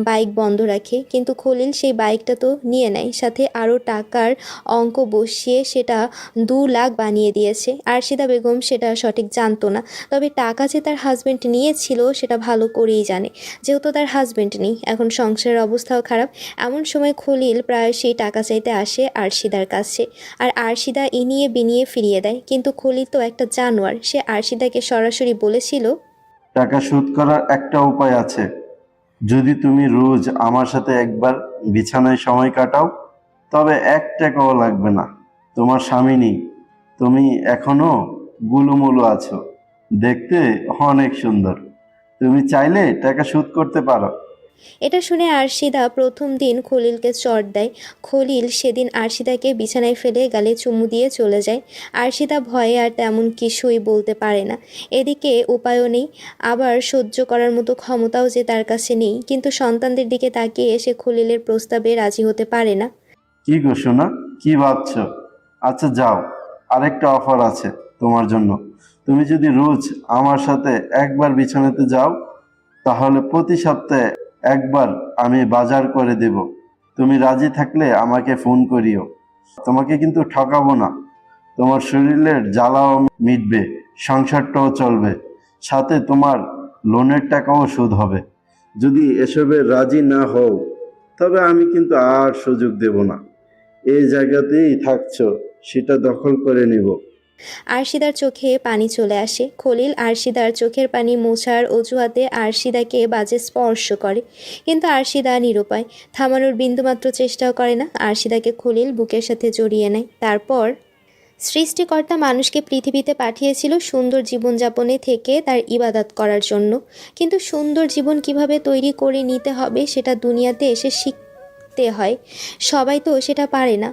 বাইক বন্ধ রাখে, কিন্তু খলিল সেই বাইকটা তো নিয়ে নেয়, সাথে আরও টাকার অঙ্ক বসিয়ে সেটা 2 লাখ বানিয়ে দিয়েছে। আরশিদা বেগম সেটা সঠিক জানতো না, তবে টাকা যে তার হাজব্যান্ড নিয়েছিল সেটা ভালো করেই জানে। যেহেতু তার হাজব্যান্ড নেই, এখন সংসারের অবস্থাও খারাপ, এমন সময় খলিল প্রায় সেই টাকা চাইতে আসে আরশিদার কাছে, আর আরশিদা ইনিয়ে বিনিয়ে ফিরিয়ে দেয়। কিন্তু খলিল তো একটা জানোয়ার, সে আরশিদাকে সরাসরি বলেছিল, টাকা শোধ করার একটা উপায় আছে। যদি তুমি রোজ আমার সাথে একবার বিছানায় সময় কাটাও, তবে 1 টাকাও লাগবে না। তোমার স্বামী নেই, তুমি এখনো গুলুমুলু আছো, দেখতে অনেক সুন্দর। তুমি চাইলে টাকা শোধ করতে পারো। এটা শুনে আরশিদা প্রথম দিন খলিলকে চড় দেয়। খলিল সেদিন আরশিদাকে বিছানায় ফেলে গালে চুমু দিয়ে চলে যায়। আরশিদা ভয়ে আর তেমন কিছুই বলতে পারে না। এদিকে উপায়ও নেই, আবার সহ্য করার মতো ক্ষমতাও যে তার কাছে নেই। কিন্তু সন্তানদের দিকে তাকিয়ে সে খলিলের প্রস্তাবে রাজি হতে পারে না। কি গো সোনা, কি ভাবছো? আচ্ছা যাও, আরেকটা অফার আছে তোমার জন্য। তুমি যদি রোজ আমার সাথে একবার বিছানাতে যাও, তাহলে প্রতি সপ্তাহে একবার আমি বাজার করে দেব। তুমি রাজি থাকলে আমাকে ফোন করিও। তোমাকে কিন্তু ঠকাবো না। তোমার শরীরের জ্বালাও মিটবে, সংসারটাও চলবে, সাথে তোমার লোনের টাকাও শোধ হবে। যদি এসবে রাজি না হও, তবে আমি কিন্তু আর সুযোগ দেব না। এই জায়গাতেই থাকছো, সেটা দখল করে নিব। আরশিদার চোখে পানি চলে আসে। খলিল আরশিদার চোখের পানি মোছার অজুহাতে আরশিদাকে বাজে স্পর্শ করে, কিন্তু আরশিদা নিরুপায়, থামানোর বিন্দুমাত্র চেষ্টাও করে না। আরশিদাকে খলিল বুকের সাথে জড়িয়ে নেয়। তারপর সৃষ্টিকর্তা মানুষকে পৃথিবীতে পাঠিয়েছিল সুন্দর জীবনযাপনে থেকে তার ইবাদত করার জন্য, কিন্তু সুন্দর জীবন কিভাবে তৈরি করে নিতে হবে সেটা দুনিয়াতে এসে শিখতে হয়। সবাই তো সেটা পারে না।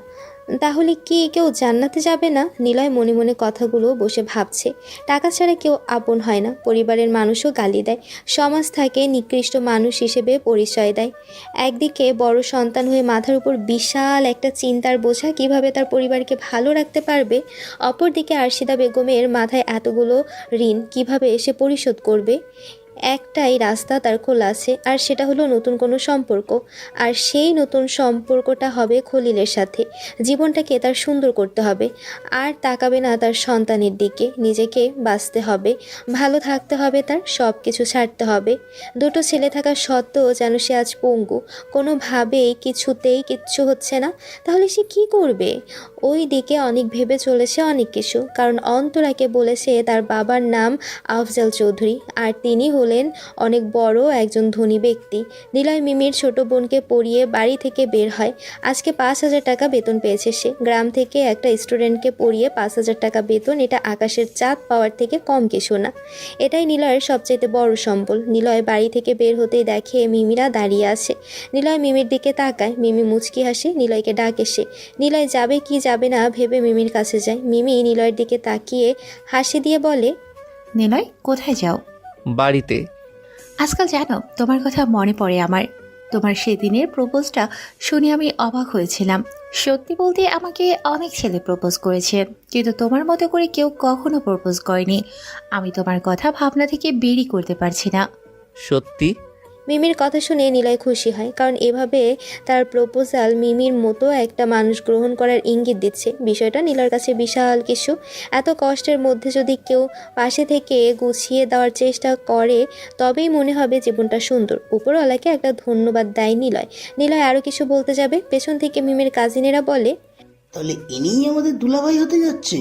তাহলে কি কেউ জান্নাতে যাবে না? নিলয় মনে মনে কথাগুলো বসে ভাবছে। টাকা ছাড়া কেউ আপন হয় না, পরিবারের মানুষও গালি দেয়, সমাজ তাকে নিকৃষ্ট মানুষ হিসেবে পরিচয় দেয়। একদিকে বড় সন্তান হয়ে মাথার উপর বিশাল একটা চিন্তার বোঝা, কিভাবে তার পরিবারকে ভালো রাখতে পারবে। অপরদিকে আরশিদা বেগমের মাথায় এতগুলো ঋণ, কিভাবে সে পরিশোধ করবে। একটাই রাস্তা তার খোলা আছে, আর সেটা হলো নতুন কোনো সম্পর্ক। আর সেই নতুন সম্পর্কটা হবে খলিলের সাথে। জীবনটাকে তার সুন্দর করতে হবে, আর তাকাবে না তার সন্তানের দিকে। নিজেকে বাঁচতে হবে, ভালো থাকতে হবে, তার সব কিছু ছাড়তে হবে। 2টো ছেলে থাকা সত্ত্বেও যেন সে আজ পঙ্গু, কোনোভাবেই কিছুতেই কিচ্ছু হচ্ছে না। তাহলে সে কি করবে? ওই দিকে অনেক ভেবে চলেছে অনেক কিছু, কারণ অন্তরাকে বলেছে তার বাবার নাম আফজাল চৌধুরী, আর তিনি হলেন অনেক বড় একজন ধনী ব্যক্তি। নিলয় মিমির ছোট বোনকে পড়িয়ে বাড়ি থেকে বের হয়। আজকে 5,000 টাকা বেতন পেয়েছে সে। গ্রাম থেকে একটা স্টুডেন্টকে পড়িয়ে 5,000 টাকা বেতন, এটা আকাশের চাঁদ পাওয়ার থেকে কম কিছু না। এটাই নিলয়ের সবচেয়ে বড় সম্বল। নিলয় বাড়ি থেকে বের হতেই দেখে মিমিরা দাঁড়িয়ে আছে। নিলয় মিমির দিকে তাকায়, মিমি মুচকি হাসে, নিলয়কে ডাকে সে। নিলয় যাবে কি যাবে না ভেবে মিমির কাছে যায়। মিমি নিলয়ের দিকে তাকিয়ে হাসি দিয়ে বলে, নিলয়, কোথায় যাও? বাড়িতে। আজকাল জানো, তোমার কথা মনে পড়ে আমার। তোমার সেদিনের প্রপোজটা শুনে আমি অবাক হয়েছিলাম। সত্যি বলতে আমাকে অনেক ছেলে প্রপোজ করেছে, কিন্তু তোমার মতো করে কেউ কখনো প্রপোজ করেনি। আমি তোমার কথা ভাবনা থেকে বেরই করতে পারছি না। সত্যি? মিমির কথা শুনে নিলয় খুশি হয়, কারণ এভাবে তার প্রপোজাল মিমির মতো একটা মানুষ গ্রহণ করার ইঙ্গিত দিচ্ছে। বিষয়টা নিলয়ের কাছে বিশাল কিছু। এত কষ্টের মধ্যে যদি কেউ পাশে থেকে গুছিয়ে দেওয়ার চেষ্টা করে তবেই মনে হবে জীবনটা সুন্দর। উপরওয়ালাকে একটা ধন্যবাদ দেয় নিলয়। নিলয় আরও কিছু বলতে যাবে, পেছন থেকে মিমির কাজিনেরা বলে, তাহলে ইনিই আমাদের দুলাভাই হতে যাচ্ছে।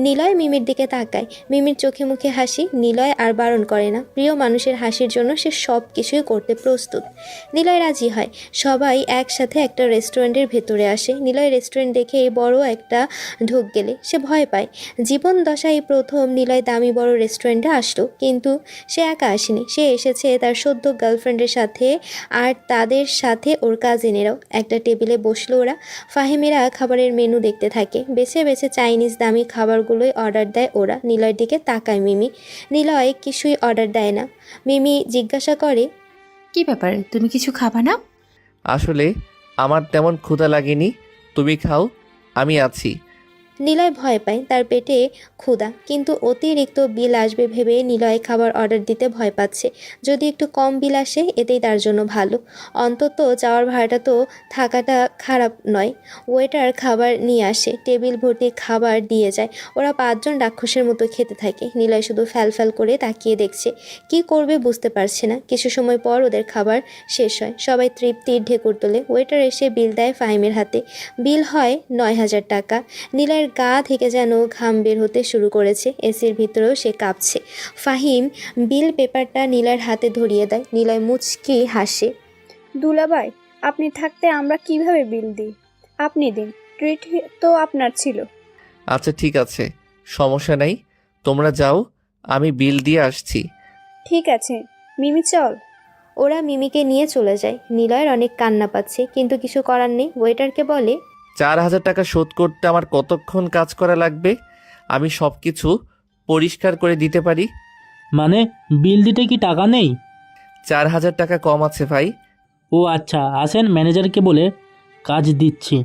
নিলয় মিমির দিকে তাকায়। মিমির চোখে মুখে হাসি। নিলয় আর বারণ করে না। প্রিয় মানুষের হাসির জন্য সে সব কিছুই করতে প্রস্তুত। নিলয় রাজি হয়। সবাই একসাথে একটা রেস্টুরেন্টের ভেতরে আসে। নিলয় রেস্টুরেন্ট দেখে বড় একটা ঢোক গেলে সে ভয় পায়। জীবন দশায় প্রথম নিলয় দামি বড় রেস্টুরেন্টে আসলো, কিন্তু সে একা আসেনি। সে এসেছে তার সদ্য গার্লফ্রেন্ডের সাথে, আর তাদের সাথে ওর কাজিনেরাও। একটা টেবিলে বসলো ওরা। ফাহিমেরা খাবারের মেনু দেখতে থাকে। বেছে বেছে চাইনিজ দামি খাবারগুলোই অর্ডার দেয় ওরা। নিলয়ের দিকে তাকায় মিমি। নিলয় কিছুই অর্ডার দেয় না। মিমি জিজ্ঞাসা করে, কি ব্যাপার, তুমি কিছু খাবা না? আসলে আমার তেমন ক্ষুধা লাগেনি, তুমি খাও, আমি আছি। নিলয় ভয় পায়, তার পেটে ক্ষুধা, কিন্তু অতিরিক্ত বিল আসবে ভেবে নিলয় খাবার অর্ডার দিতে ভয় পাচ্ছে। যদি একটু কম বিল আসে এতেই তার জন্য ভালো। অন্তত যাওয়ার ভাড়াটা তো থাকাটা খারাপ নয়। ওয়েটার খাবার নিয়ে আসে, টেবিল ভর্তি খাবার দিয়ে যায়। ওরা 5 জন রাক্ষসের মতো খেতে থাকে। নিলয় শুধু ফ্যাল করে তাকিয়ে দেখছে, কি করবে বুঝতে পারছে না। কিছু সময় পর ওদের খাবার শেষ হয়। সবাই তৃপ্তির ঢেকুর তোলে। ওয়েটার এসে বিল দেয় ফাহিমের হাতে। বিল হয় 9,000 টাকা। নিলয়ের গা থেকে যেন ঘাম বের হতে শুরু করেছে। এসির ভিতরেও সে কাঁপছে। ফাহিম বিল পেপারটা নিলয়ের হাতে ধরিয়ে দেয়। নিলয় মুচকি হাসে। দুলাভাই, আপনি থাকতে আমরা কিভাবে বিল দিই? আপনি দিন, ট্রিট তো আপনার ছিল। আচ্ছা ঠিক আছে, সমস্যা নেই, তোমরা যাও, আমি বিল দিয়ে আসছি। ঠিক আছে মিমি, চল। ওরা মিমিকে নিয়ে চলে যায়। নিলয়ের অনেক কান্না পাচ্ছে, কিন্তু কিছু করার নেই। ওয়েটারকে বলে, 4,000 টাকা শোধ করতে আমার কতক্ষণ কাজ করা লাগবে? আমি সব কিছু পরিষ্কার করে দিতে পারি। মানে বিল দিতে কি টাকা নেই? 4,000 টাকা কম আছে ভাই। ও আচ্ছা, আসেন, ম্যানেজারকে বলে কাজ দিচ্ছি।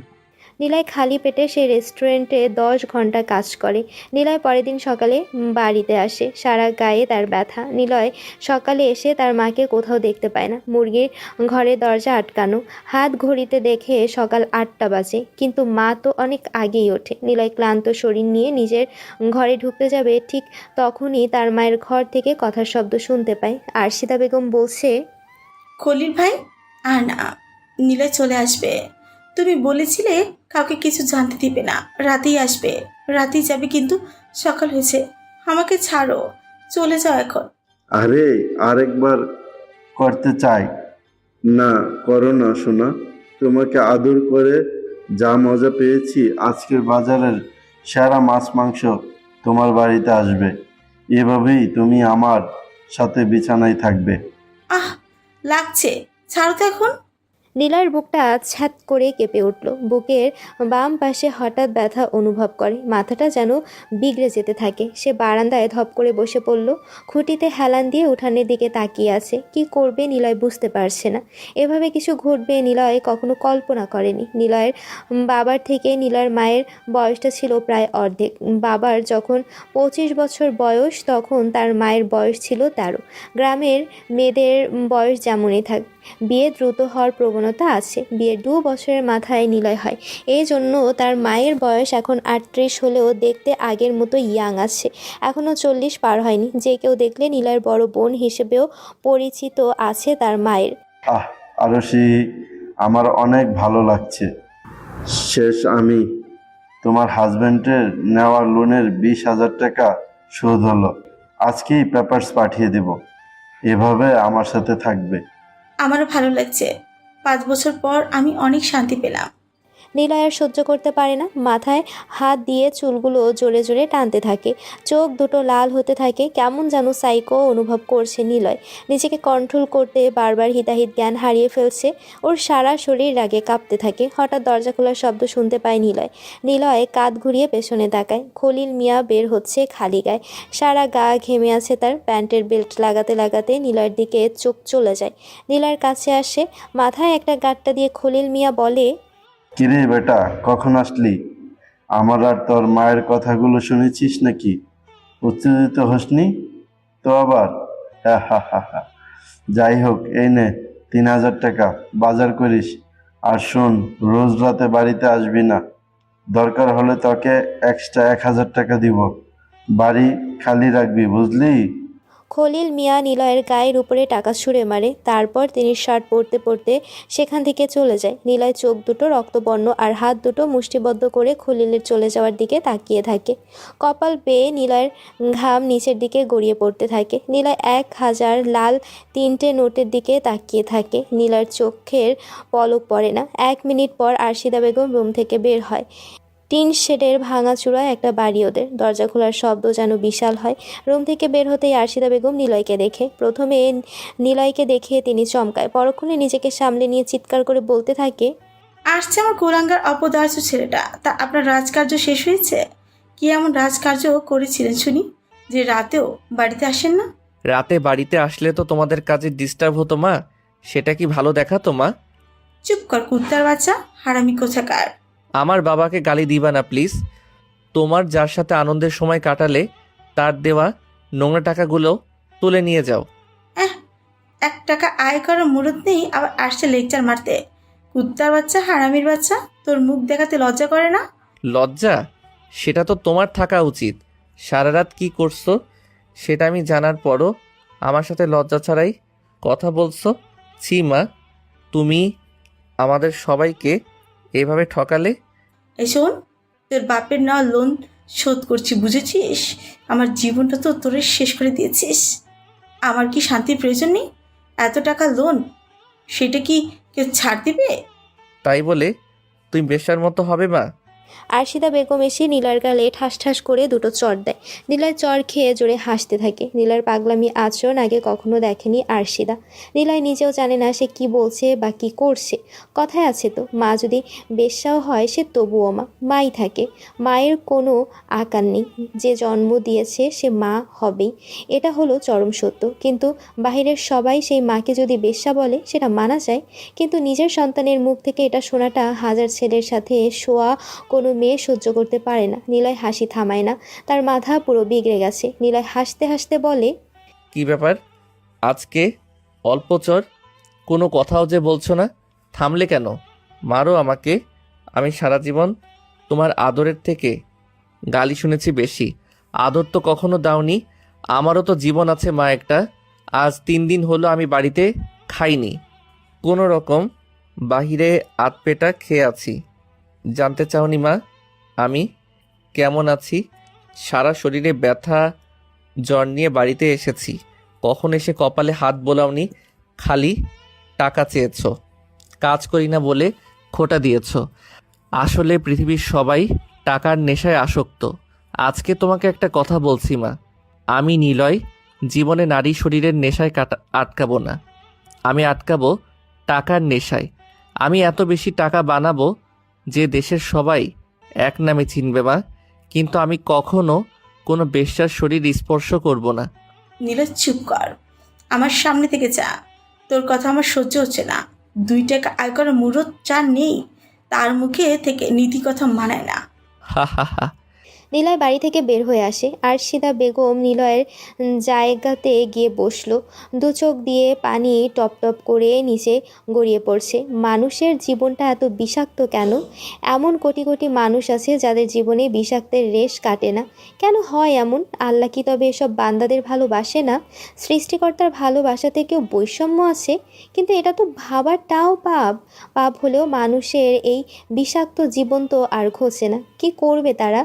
নিলয় খালি পেটে সেই রেস্টুরেন্টে 10 ঘন্টা কাজ করে। নিলয় পরের দিন সকালে বাড়িতে আসে। সারা গায়ে তার ব্যথা। নিলয় সকালে এসে তার মাকে কোথাও দেখতে পায় না। মুরগির ঘরে দরজা আটকানো। হাত ঘড়িতে দেখে সকাল 8টা বাজে, কিন্তু মা তো অনেক আগেই ওঠে। নিলয় ক্লান্ত শরীর নিয়ে নিজের ঘরে ঢুকতে যাবে, ঠিক তখনই তার মায়ের ঘর থেকে কথার শব্দ শুনতে পায়। আরশিদা বেগম বলছে, খলিল ভাই আর না, নিলয় চলে আসবে। তুমি বলেছিলে কাউকে কিছু জানতে দিবে না, রাতেই আসবে, রাতেই যাবে, কিন্তু সকাল হয়েছে। আমাকে ছাড়ো, চলে যাও এখন। আরে আরেকবার করতে চাই না, করো না সোনা। তোমাকে আদর করে যা মজা পেয়েছি, আজকের বাজারের সেরা মাছ মাংস তোমার বাড়িতে আসবে। এভাবেই তুমি আমার সাথে বিছানায় থাকবে। আহ, লাগছে, ছাড়ো তো এখন। নীলার বুকটা ছ্যাত করে কেঁপে উঠল। বুকের বাম পাশে হঠাৎ ব্যথা অনুভব করে। মাথাটা যেন বিগড়ে যেতে থাকে। সে বারান্দায় ধপ করে বসে পড়ল। খুঁটিতে হেলান দিয়ে উঠানের দিকে তাকিয়ে আছে। কি করবে নিলয় বুঝতে পারছে না। এভাবে কিছু ঘটবে নিলয় কখনো কল্পনা করেনি। নিলয়ের বাবার থেকে নিলয়ের মায়ের বয়সটা ছিল প্রায় অর্ধেক। বাবার যখন 25 বছর বয়স, তখন তার মায়ের বয়স ছিল 13। গ্রামের মেয়েদের বয়স যেমনই থাক, বিয়ে দ্রুত হওয়ার প্রবণতা আছে। বিয়ের 2 বছরের মাথায় নিলয় হয়। এই জন্য তার মায়ের বয়স এখন 38 হলেও দেখতে আগের মতো ইয়াং আছে। এখনও 40 পার হয়নি। যে কেউ দেখলে নিলয়ের বড় বোন হিসেবেও পরিচিত আছে তার মায়ের। আরশি, আমার অনেক ভালো লাগছে। শেষ আমি তোমার হাজবেন্ডের নেওয়া লোনের 20,000 টাকা শোধ হলো। আজকেই পেপারস পাঠিয়ে দেব। এভাবে আমার সাথে থাকবে। আমারও ভালো লাগছে। 5 বছর পর আমি অনেক শান্তি পেলাম। নিলয় আর সহ্য করতে পারে না। মাথায় হাত দিয়ে চুলগুলো জোরে জোরে টানতে থাকে। চোখ দুটো লাল হতে থাকে। কেমন যেন সাইকো অনুভব করছে নিলয়। নিজেকে কন্ট্রোল করতে বারবার হিতাহিত জ্ঞান হারিয়ে ফেলছে। ওর সারা শরীর রাগে কাঁপতে থাকে। হঠাৎ দরজা খোলার শব্দ শুনতে পায় নিলয়। নিলয় কাঁধ ঘুরিয়ে পেছনে তাকায়। খলিল মিয়া বের হচ্ছে খালি গায়ে। সারা গা ঘেমে আছে তার। প্যান্টের বেল্ট লাগাতে লাগাতে নিলয়ের দিকে চোখ চলে যায়। নিলয়ের কাছে আসে। মাথায় একটা গাঁটটা দিয়ে খলিল মিয়া বলে, কিরে বেটা, কখন আসলি? আমার আর তোর মায়ের কথাগুলো শুনেছিস নাকি? উত্তেজিত হসনি তো আবার? হা হা হা হা। যাই হোক, এই নে 3,000 টাকা, বাজার করিস। আর শোন, রোজ রাতে বাড়িতে আসবি না। দরকার হলে তোকে এক্সট্রা 1,000 টাকা দিব। বাড়ি খালি রাখবি, বুঝলি? খলিল মিয়া নিলয়ের গায়ের উপরে টাকা ছুঁড়ে মারে। তারপর তিনি শার্ট পরতে পরতে সেখান থেকে চলে যায়। নিলয় চোখ দুটো রক্তবর্ণ আর হাত দুটো মুষ্টিবদ্ধ করে খলিলের চলে যাওয়ার দিকে তাকিয়ে থাকে। কপাল বেয়ে নিলয়ের ঘাম নিচের দিকে গড়িয়ে পড়তে থাকে। নিলয় 1,000 লাল 3টে নোটের দিকে তাকিয়ে থাকে। নিলয়ের চোখের পলক পড়ে না। 1 মিনিট পর আরশিদা বেগম রুম থেকে বের হয়। টিন শেডের ভাঙাচুরা একটা বাড়ি ওদের। দরজা খোলার শব্দ যেন বিশাল হয়। রুম থেকে বের হতেই আরশিদা বেগম নিলয়কে দেখে। প্রথমে নিলয়কে দেখে তিনি চমকায়, পরক্ষণে নিজেকে সামলে নিয়ে চিৎকার করে বলতে থাকে, আসছে আমার কুলাঙ্গার অপদার্থ ছেলেটা। তা আপনার রাজকার্য শেষ হয়েছে? কি এমন রাজকার্য করেছিলেন শুনি যে রাতেও বাড়িতে আসেন না? রাতে বাড়িতে আসলে তো তোমাদের কাজে ডিস্টার্ব হতো মা, সেটা কি ভালো দেখাতো মা? চুপ কর কুত্তার বাচ্চা, হারামি কোথাকার। আমার বাবাকে গালি দিবা না প্লিজ। তোমার যার সাথে আনন্দের সময় কাটালে তার দেওয়া নোংরা টাকাগুলো তুলে নিয়ে যাও। 1 টাকা আয় করার মুরত নেই, আবার আসছে লেকচার মারতে। কুত্তার বাচ্চা, হারামির বাচ্চা, তোর মুখ দেখাতে লজ্জা করে না? লজ্জা? সেটা তো তোমার থাকা উচিত। সারা রাত কী করছো সেটা আমি জানার পরও আমার সাথে লজ্জা ছাড়াই কথা বলছো। ছি মা, তুমি আমাদের সবাইকে এভাবে ঠকালে। এই শোন, তোর বাপের নেওয়া লোন শোধ করছি, বুঝেছিস? আমার জীবনটা তো তোরে শেষ করে দিয়েছিস। আমার কি শান্তির প্রয়োজন নেই? এত টাকা লোন, সেটা কি কেউ ছাড় দিবে? তাই বলে তুমি বেশ্যার মতো হবে মা? আরশিদা বেগম এসে নীলয়ের গালে ঠাস ঠাস করে দুটো চড় দেয়। নীলয় চড় খেয়ে জোরে হাসতে থাকে। নীলয়ের পাগলামি আচরণ আগে কখনো দেখেনি আরশিদা। নীলয় নিজেও জানে না সে কি বলছে বা কি করছে। কথায় আছে তো, মা যদি বেশ্যাও হয় সে তবুও মা, মাই থাকে। মায়ের কোনো আকার নেই। যে জন্ম দিয়েছে সে মা হবেই, এটা হলো চরম সত্য। কিন্তু বাহিরের সবাই সেই মাকে যদি বেশ্যা বলে সেটা মানা যায়, কিন্তু নিজের সন্তানের মুখ থেকে এটা শোনাটা হাজার ছেলের সাথে শোয়া কোনো মেয়ে সহ্য করতে পারে না। নিলয় হাসি থামায় না, তার মাথা পুরো বিগড়ে গেছে। নিলয় হাসতে হাসতে বলে, কি ব্যাপার আজকে অল্প চর, কোনো কথাও যে বলছো না? থামলে কেন? মারো আমাকে। আমি সারা জীবন তোমার আদরের থেকে গালি শুনেছি বেশি। আদর তো কখনো দাওনি। আমারও তো জীবন আছে মা একটা। আজ 3 দিন হলো আমি বাড়িতে খাইনি, কোনো রকম বাহিরে আধপেটা খেয়ে আছি। জানতে চাওনি মা আমি কেমন আছি? সারা শরীরে ব্যথা, জ্বর নিয়ে বাড়িতে এসেছি। কখন এসে কপালে হাত বোলাওনি, খালি টাকা চেয়েছ। কাজ করি না বলে খোটা দিয়েছ। আসলে পৃথিবীর সবাই টাকার নেশায় আসক্ত। আজকে তোমাকে একটা কথা বলছি মা, আমি নিলয় জীবনে নারী শরীরের নেশায় আটকাবো না। আমি আটকাবো টাকার নেশায়। আমি এত বেশি টাকা বানাবো যে দেশের সবাই এক নামে চিনবে মা। কিন্তু আমি কখনো কোনো বেশ্যার শরীর স্পর্শ করব না। নীলজ চুপ কর, আমার সামনে থেকে যা। তোর কথা আমার সহ্য হচ্ছে না। 2 টাকা আয় করার মুরত যার নেই, তার মুখে থেকে নীতি কথা মানায় না। হা হা হা। নিলয় বাড়ি থেকে বের হয়ে আসে। আরশিদা বেগম নিলয়ের জায়গাতে গিয়ে বসলো। 2 চোখ দিয়ে পানি টপ টপ করে নিচে গড়িয়ে পড়ছে। মানুষের জীবনটা এত বিষাক্ত কেন? এমন কোটি কোটি মানুষ আছে যাদের জীবনে বিষাক্তের রেশ কাটে না। কেন হয় এমন? আল্লাহ কি তবে এসব বান্দাদের ভালোবাসে না? সৃষ্টিকর্তার ভালোবাসাতে কেউ বৈষম্য আছে? কিন্তু এটা তো ভাবাটাও পাপ। পাপ হলেও মানুষের এই বিষাক্ত জীবন তো আর ঘোচে না। কি করবে তারা?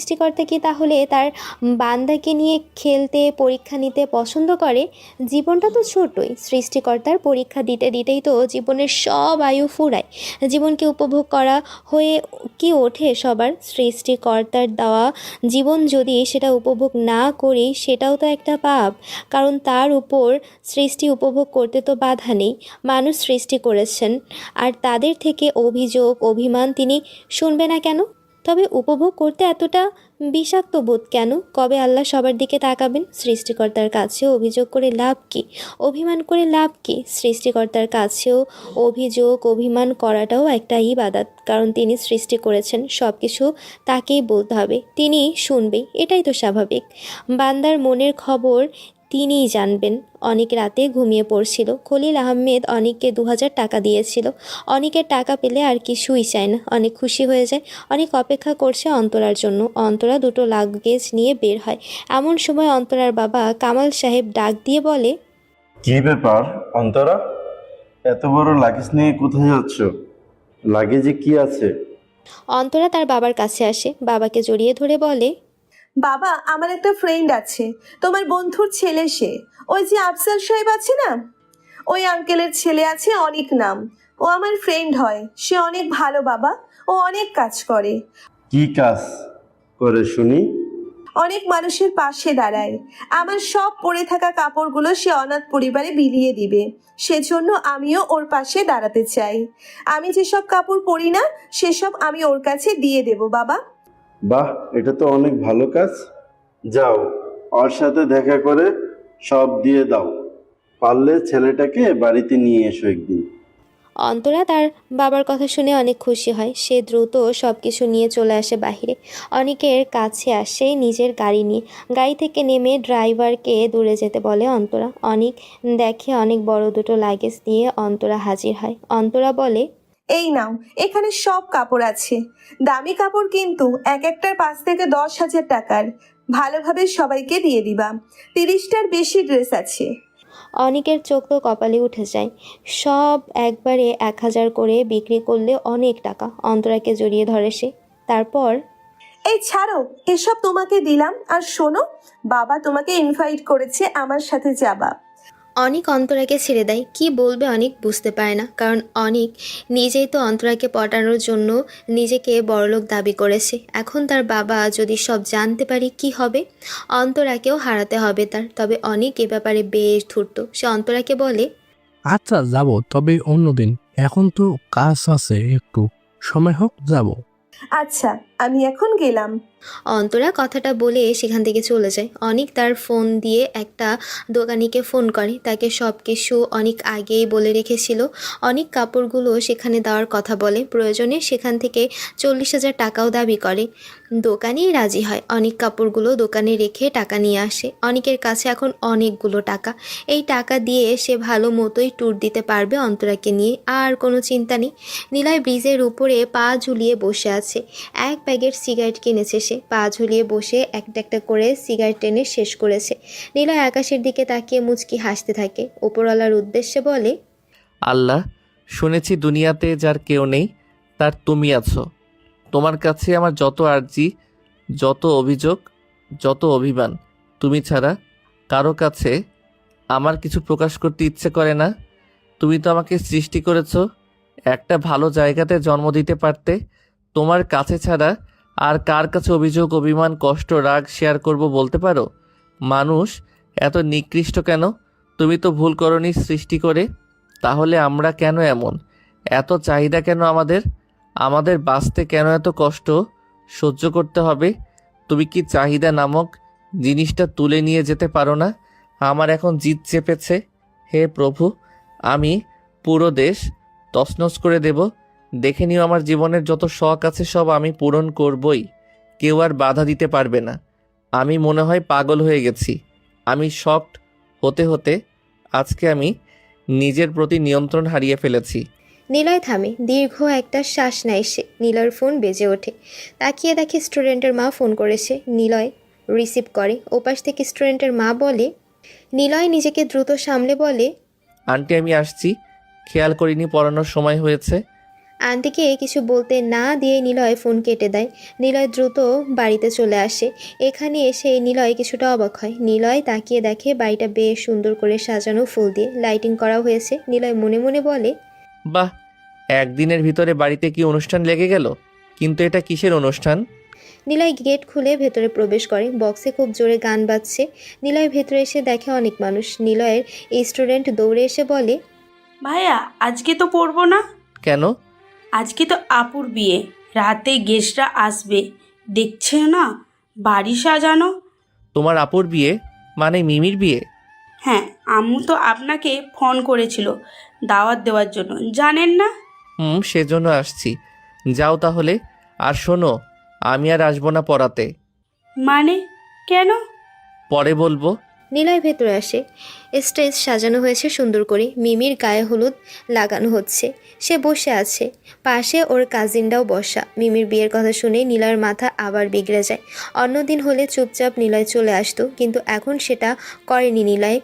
সৃষ্টিকর্তা কি তাহলে তার বান্দাকে নিয়ে খেলতে, পরীক্ষা নিতে পছন্দ করে? জীবনটা তো ছোটই। সৃষ্টিকর্তার পরীক্ষা দিতে দিতেই তো জীবনের সব আয়ু ফুরায়। জীবনকে উপভোগ করা হয়ে কি ওঠে সবার? সৃষ্টিকর্তার দেওয়া জীবন যদি সেটা উপভোগ না করি, সেটাও তো একটা পাপ। কারণ তার উপর সৃষ্টি উপভোগ করতে তো বাধা নেই। মানুষ সৃষ্টি করেছেন, আর তাদের থেকে অভিযোগ, অভিমান তিনি শুনবে না কেন? তবে উপভোগ করতে এতটা বিষাক্ত বোধ কেন? কবে আল্লাহ সবার দিকে তাকাবেন? সৃষ্টিকর্তার কাছেও অভিযোগ করে লাভ কি? অভিমান করে লাভ কি? সৃষ্টিকর্তার কাছেও অভিযোগ, অভিমান করাটাও একটা ইবাদত। কারণ তিনি সৃষ্টি করেছেন, সব কিছু তাকেই বলতে হবে, তিনি শুনবেই, এটাই তো স্বাভাবিক। বান্দার মনের খবর তিনিই জানবেন। অনেক রাতে ঘুমিয়ে পড়ছিল। খলিল আহমেদ অনেককে 2000 টাকা দিয়েছিল। অনেকের টাকা পেলে আর কিছুই চায় না, অনেক খুশি হয়ে যায়। অনেক অপেক্ষা করছে অন্তরার জন্য। অন্তরা দুটো লাগেজ নিয়ে বের হয়। এমন সময় অন্তরার বাবা কামাল সাহেব ডাক দিয়ে বলে, কি ব্যাপার অন্তরা, এত বড় লাগেজ নিয়ে কোথায় যাচ্ছ? লাগেজে কি আছে? অন্তরা তার বাবার কাছে আসে, বাবাকে জড়িয়ে ধরে বলে, বাবা, আমার একটা ফ্রেন্ড আছে, তোমার বন্ধুর ছেলে সে। ওই যে আফজাল সাহেব আছে না, ওই আঙ্কেলের ছেলে আছে, অনেক নাম। ও আমার ফ্রেন্ড হয়, সে অনেক ভালো বাবা, ও অনেক কাজ করে। কি কাজ করে শুনি? অনেক মানুষের পাশে দাঁড়ায়। আমার সব পড়ে থাকা কাপড়গুলো সে অনাথ পরিবারে বিলিয়ে দিবে, সেজন্য আমিও ওর পাশে দাঁড়াতে চাই। আমি যেসব কাপড় পরি না সেসব আমি ওর কাছে দিয়ে দেব বাবা। বাহ, এটা তো অনেক ভালো কাজ। যাও, ওর সাথে দেখা করে সব দিয়ে দাও। পারলে ছেলেটাকে বাড়িতে নিয়ে এসো একদিন। অন্তরা তার বাবার কথা শুনে অনেক খুশি হয়। সে দ্রুত সব কিছু নিয়ে চলে আসে বাহিরে। অনেকের কাছে আসে নিজের গাড়ি নিয়ে। গাড়ি থেকে নেমে ড্রাইভারকে দূরে যেতে বলে অন্তরা। অনেক দেখে অনেক বড় দুটো লাগেজ নিয়ে অন্তরা হাজির হয়। অন্তরা বলে, এই নাও, এখানে সব কাপড় আছে, দামি কাপড় কিন্তু, এক একটার 5 থেকে 10,000 টাকার। ভালোভাবে সবাইকে দিয়ে দিবা। 30টার বেশি ড্রেস আছে। অনেকের চোখ তো কপালে উঠে যায়। সব একবারে 1000 করে বিক্রি করলে অনেক টাকা। অন্তরাকে জড়িয়ে ধরে সে। তারপর, এই ছাড়ো, এসব তোমাকে দিলাম। আর শোনো, বাবা তোমাকে ইনভাইট করেছে আমার সাথে যাবা। অনেক অন্তরাকে ছেড়ে দেয়। কি বলবে অনেক বুঝতে পারে না, কারণ অনেক নিজেই তো অন্তরাকে পটানোর জন্য নিজেকে বড়লোক দাবি করেছে। এখন তার বাবা যদি সব জানতে পারে কি হবে? অন্তরাকেও হারাতে হবে তার। তবে অনেক এ ব্যাপারে বেশ ধূর্ত। সে অন্তরাকে বলে, আচ্ছা যাব, তবে অন্যদিন। এখন তো কাজ আছে, একটু সময় হোক যাব। আচ্ছা, আমি এখন গেলাম। অন্তরা কথাটা বলে সেখান থেকে চলে যায়। অনেক তার ফোন দিয়ে একটা দোকানিকে ফোন করে। তাকে সব কিছু অনেক আগেই বলে রেখেছিল। অনেক কাপড়গুলো সেখানে দেওয়ার কথা বলে। প্রয়োজনে সেখান থেকে 40,000 টাকাও দাবি করে। দোকানেই রাজি হয়। অনেক কাপড়গুলো দোকানে রেখে টাকা নিয়ে আসে। অনেকের কাছে এখন অনেকগুলো টাকা। এই টাকা দিয়ে সে ভালো মতোই ট্যুর দিতে পারবে অন্তরাকে নিয়ে। আর কোনো চিন্তা নেই। নিলয় ব্রিজের উপরে পা ঝুলিয়ে বসে আছে। এক প্যাকেট সিগারেট কিনেছে সে। পা ঝুলিয়ে বসে একটা একটা করে সিগারেট টেনে শেষ করেছে। নিলয় আকাশের দিকে তাকিয়ে মুচকি হাসতে থাকে। ওপরওয়ালার উদ্দেশ্যে বলে, আল্লাহ, শুনেছি দুনিয়াতে যার কেউ নেই তার তুমি আছো। তোমার কাছে আমার যত আর্জি, যত অভিযোগ, যত অভিমান, তুমি ছাড়া কারো কাছে আমার কিছু প্রকাশ করতে ইচ্ছে করে না। তুমি তো আমাকে সৃষ্টি করেছো, একটা ভালো জায়গাতে জন্ম দিতে পারতে। তোমার কাছে ছাড়া আর কার কাছে অভিযোগ, অভিমান, কষ্ট, রাগ শেয়ার করব বলতে পারো? মানুষ এত নিকৃষ্ট কেন? তুমি তো ভুল করনি সৃষ্টি করে। তাহলে আমরা কেন এমন? এত চাহিদা কেন আমাদের? আমাদের বাঁচতে কেন এত কষ্ট সহ্য করতে হবে? তুমি কি চাহিদা নামক জিনিসটা তুলে নিয়ে যেতে পারো না? আমার এখন জিদ চেপেছে। হে প্রভু, আমি পুরো দেশ তছনছ করে দেব। দেখে নিও, আমার জীবনের যত শখ আছে সব আমি পূরণ করবই। কেউ আর বাধা দিতে পারবে না। আমি মনে হয় পাগল হয়ে গেছি। আমি শকড হতে হতে আজকে আমি নিজের প্রতি নিয়ন্ত্রণ হারিয়ে ফেলেছি। নিলয় থামে। দীর্ঘ একটা শ্বাস নেয় সে। নিলয়ের ফোন বেজে ওঠে। তাকিয়ে দেখে স্টুডেন্টের মা ফোন করেছে। নিলয় রিসিভ করে। ওপাশ থেকে স্টুডেন্টের মা বলে, নিলয় নিজেকে দ্রুত সামলে বলে, আন্টি আমি আসছি, খেয়াল করিনি পড়ানোর সময় হয়েছে। আন্টিকে কিছু বলতে না দিয়ে নিলয় ফোন কেটে দেয়। নিলয় দ্রুত বাড়িতে চলে আসে। এখানে এসে নিলয় কিছুটা অবাক হয়। নিলয় তাকিয়ে দেখে বাড়িটা বেশ সুন্দর করে সাজানো, ফুল দিয়ে লাইটিং করা হয়েছে। নিলয় মনে মনে বলে, বাহ, একদিনের ভিতরে বাড়িতে কি অনুষ্ঠান লেগে গেল। কিন্তু এটা কিসের অনুষ্ঠান? নিলয় গেট খুলে ভেতরে প্রবেশ করে। বক্সে খুব জোরে গান বাজছে। নিলয় ভেতরে এসে দেখে অনেক মানুষ। নিলয়ের স্টুডেন্ট দৌড়ে এসে বলে, ভাইয়া আজকে তো পড়বো না। কেন? আজকে তো আপুর বিয়ে, রাতে গেস্টরা আসবে, দেখছে না বাড়ি সাজানো। তোমার আপুর বিয়ে মানে মিমির বিয়ে? হ্যাঁ, আম্মু তো আপনাকে ফোন করেছিল দাওয়াত দেওয়ার জন্য, জানেন না? সেজন্য আসছি। যাও তাহলে। আর শোনো, আমি আর আসবো না পড়াতে। মানে কেন? পরে বলবো। নিলয় ভেতরে আসে। স্টেজ সাজানো হয়েছে সুন্দর করে, মিমির গায়ে হলুদ লাগানো হচ্ছে। সে বসে আছে, পাশে ওর কাজিনরাও বসা। মিমির বিয়ের কথা শুনে নিলয়ের মাথা আবার বিগড়ে যায়। অন্যদিন হলে চুপচাপ নিলয় চলে আসতো, কিন্তু এখন সেটা করেনি নিলয়।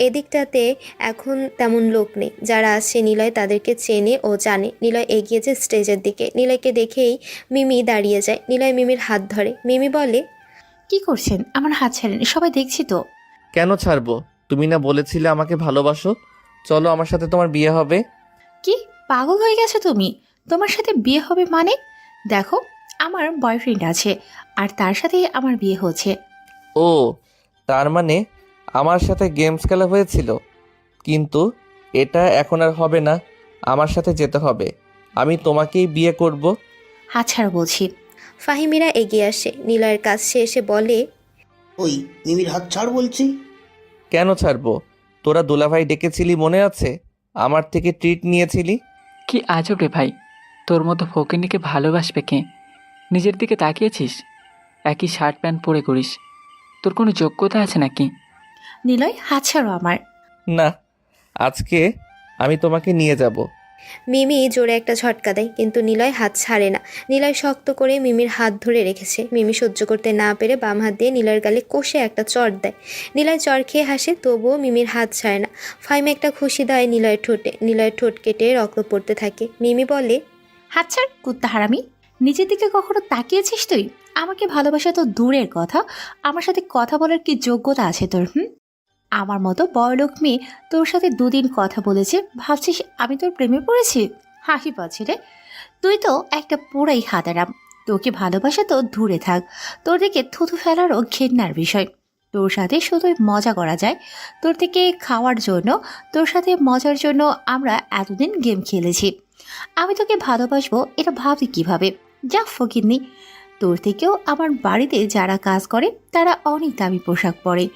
এদিকটাতে এখন তেমন লোক নেই, যারা আছে নিলয় তাদেরকে চেনে ও জানে। নিলয় এগিয়েছে স্টেজের দিকে, নিলয়কে দেখেই মিমি দাঁড়িয়ে যায়। নিলয় মিমির হাত ধরে। মিমি বলে, কি করছেন? আমার হাত ছাড়েন, সবাই দেখছি তো। কেন ছাড়বো? তুমি না বলেছিলে আমাকে ভালোবাসো? চলো, আমার সাথে তোমার বিয়ে হবে। কি পাগল হয়ে গেছো তুমি? তোমার সাথে বিয়ে হবে মানে? দেখো, আমার বয়ফ্রেন্ড আছে, আর তার সাথে আমার বিয়ে হচ্ছে। ও, তার মানে আমার সাথে গেমস খেলা হয়েছিল, কিন্তু এটা এখন আর হবে না। আমার সাথে যেতে হবে, আমি তোমাকেই বিয়ে করব। হাত ছাড়া বলছি। ফাহিমিরা এগিয়ে আসে, নিলয়ের কাছে এসে বলে, ওই মিমির হাত ছাড় বলছি। কেন ছাড়বো? তোরা দুলাভাই ডেকেছিলি মনে আছে? আমার থেকে ট্রিট নিয়েছিলি। কি আজব রে ভাই, তোর মতো ফকিনীকে ভালোবাসবে কে? নিজের দিকে তাকিয়েছিস? একই শার্ট প্যান্ট পরে করিস, তোর কোনো যোগ্যতা আছে নাকি? নিলয়, হাত ছাড়ো আমার। না, আজকে আমি তোমাকে নিয়ে যাব। মিমি জোরে একটা ঝটকা দেয়, কিন্তু নিলয় হাত ছাড়ে না। নিলয় শক্ত করে মিমির হাত ধরে রেখেছে। মিমি সহ্য করতে না পেরে বাম হাত দিয়ে নিলয়ের গালে কষে একটা চড় দেয়। নিলয় চড় খেয়ে হাসে, তবুও মিমির হাত ছাড়ে না। ফাইমে একটা খুশি দেয় নিলয়ের ঠোঁটে। নিলয়ের ঠোঁট কেটে রক্ত পড়তে থাকে। মিমি বলে, হাত ছাড় কুত্তা হারামি। নিজের দিকে কখনো তাকিয়েছিস তুই? আমাকে ভালোবাসা তো দূরের কথা, আমার সাথে কথা বলার কি যোগ্যতা আছে তোর? আমার মতো বড়লোক মেয়ে তোর সাথে দুদিন কথা বলেছে, ভাবছিস আমি তোর প্রেমে পড়েছি? হাসি পাচ্ছি রে। তুই তো একটা পুরাই হাতারাম। তোকে ভালোবাসা তো দূরে থাক, তোর দিকে থুথু ফেলারও ঘেন্নার বিষয়। তোর সাথে শুধুই মজা করা যায়। তোর থেকে খাওয়ার জন্য, তোর সাথে মজার জন্য আমরা এতদিন গেম খেলেছি। আমি তোকে ভালোবাসবো এটা ভাবি কিভাবে? যা ফকিরনি। তোর থেকেও আমার বাড়িতে যারা কাজ করে তারা অনেক দামি পোশাক পরে।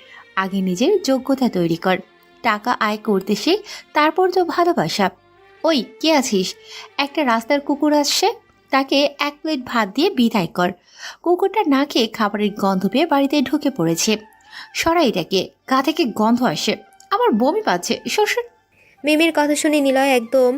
আগে নিজের যোগ্যতা তৈরি কর, টাকা আয় করতে শেখ, তারপর তো ভালোবাসা। ওই কে আছিস? একটা রাস্তার কুকুর আসছে, তাকে 1 প্লেট ভাত দিয়ে বিদায় কর। কুকুরটা না খেয়ে খাবারের গন্ধ পেয়ে বাড়িতে ঢুকে পড়েছে। সরাই এটাকে, গা থেকে গন্ধ আসে, আমার বমি পাচ্ছে, শ্বশুর। মিমির কথা শুনে নিলয় একদম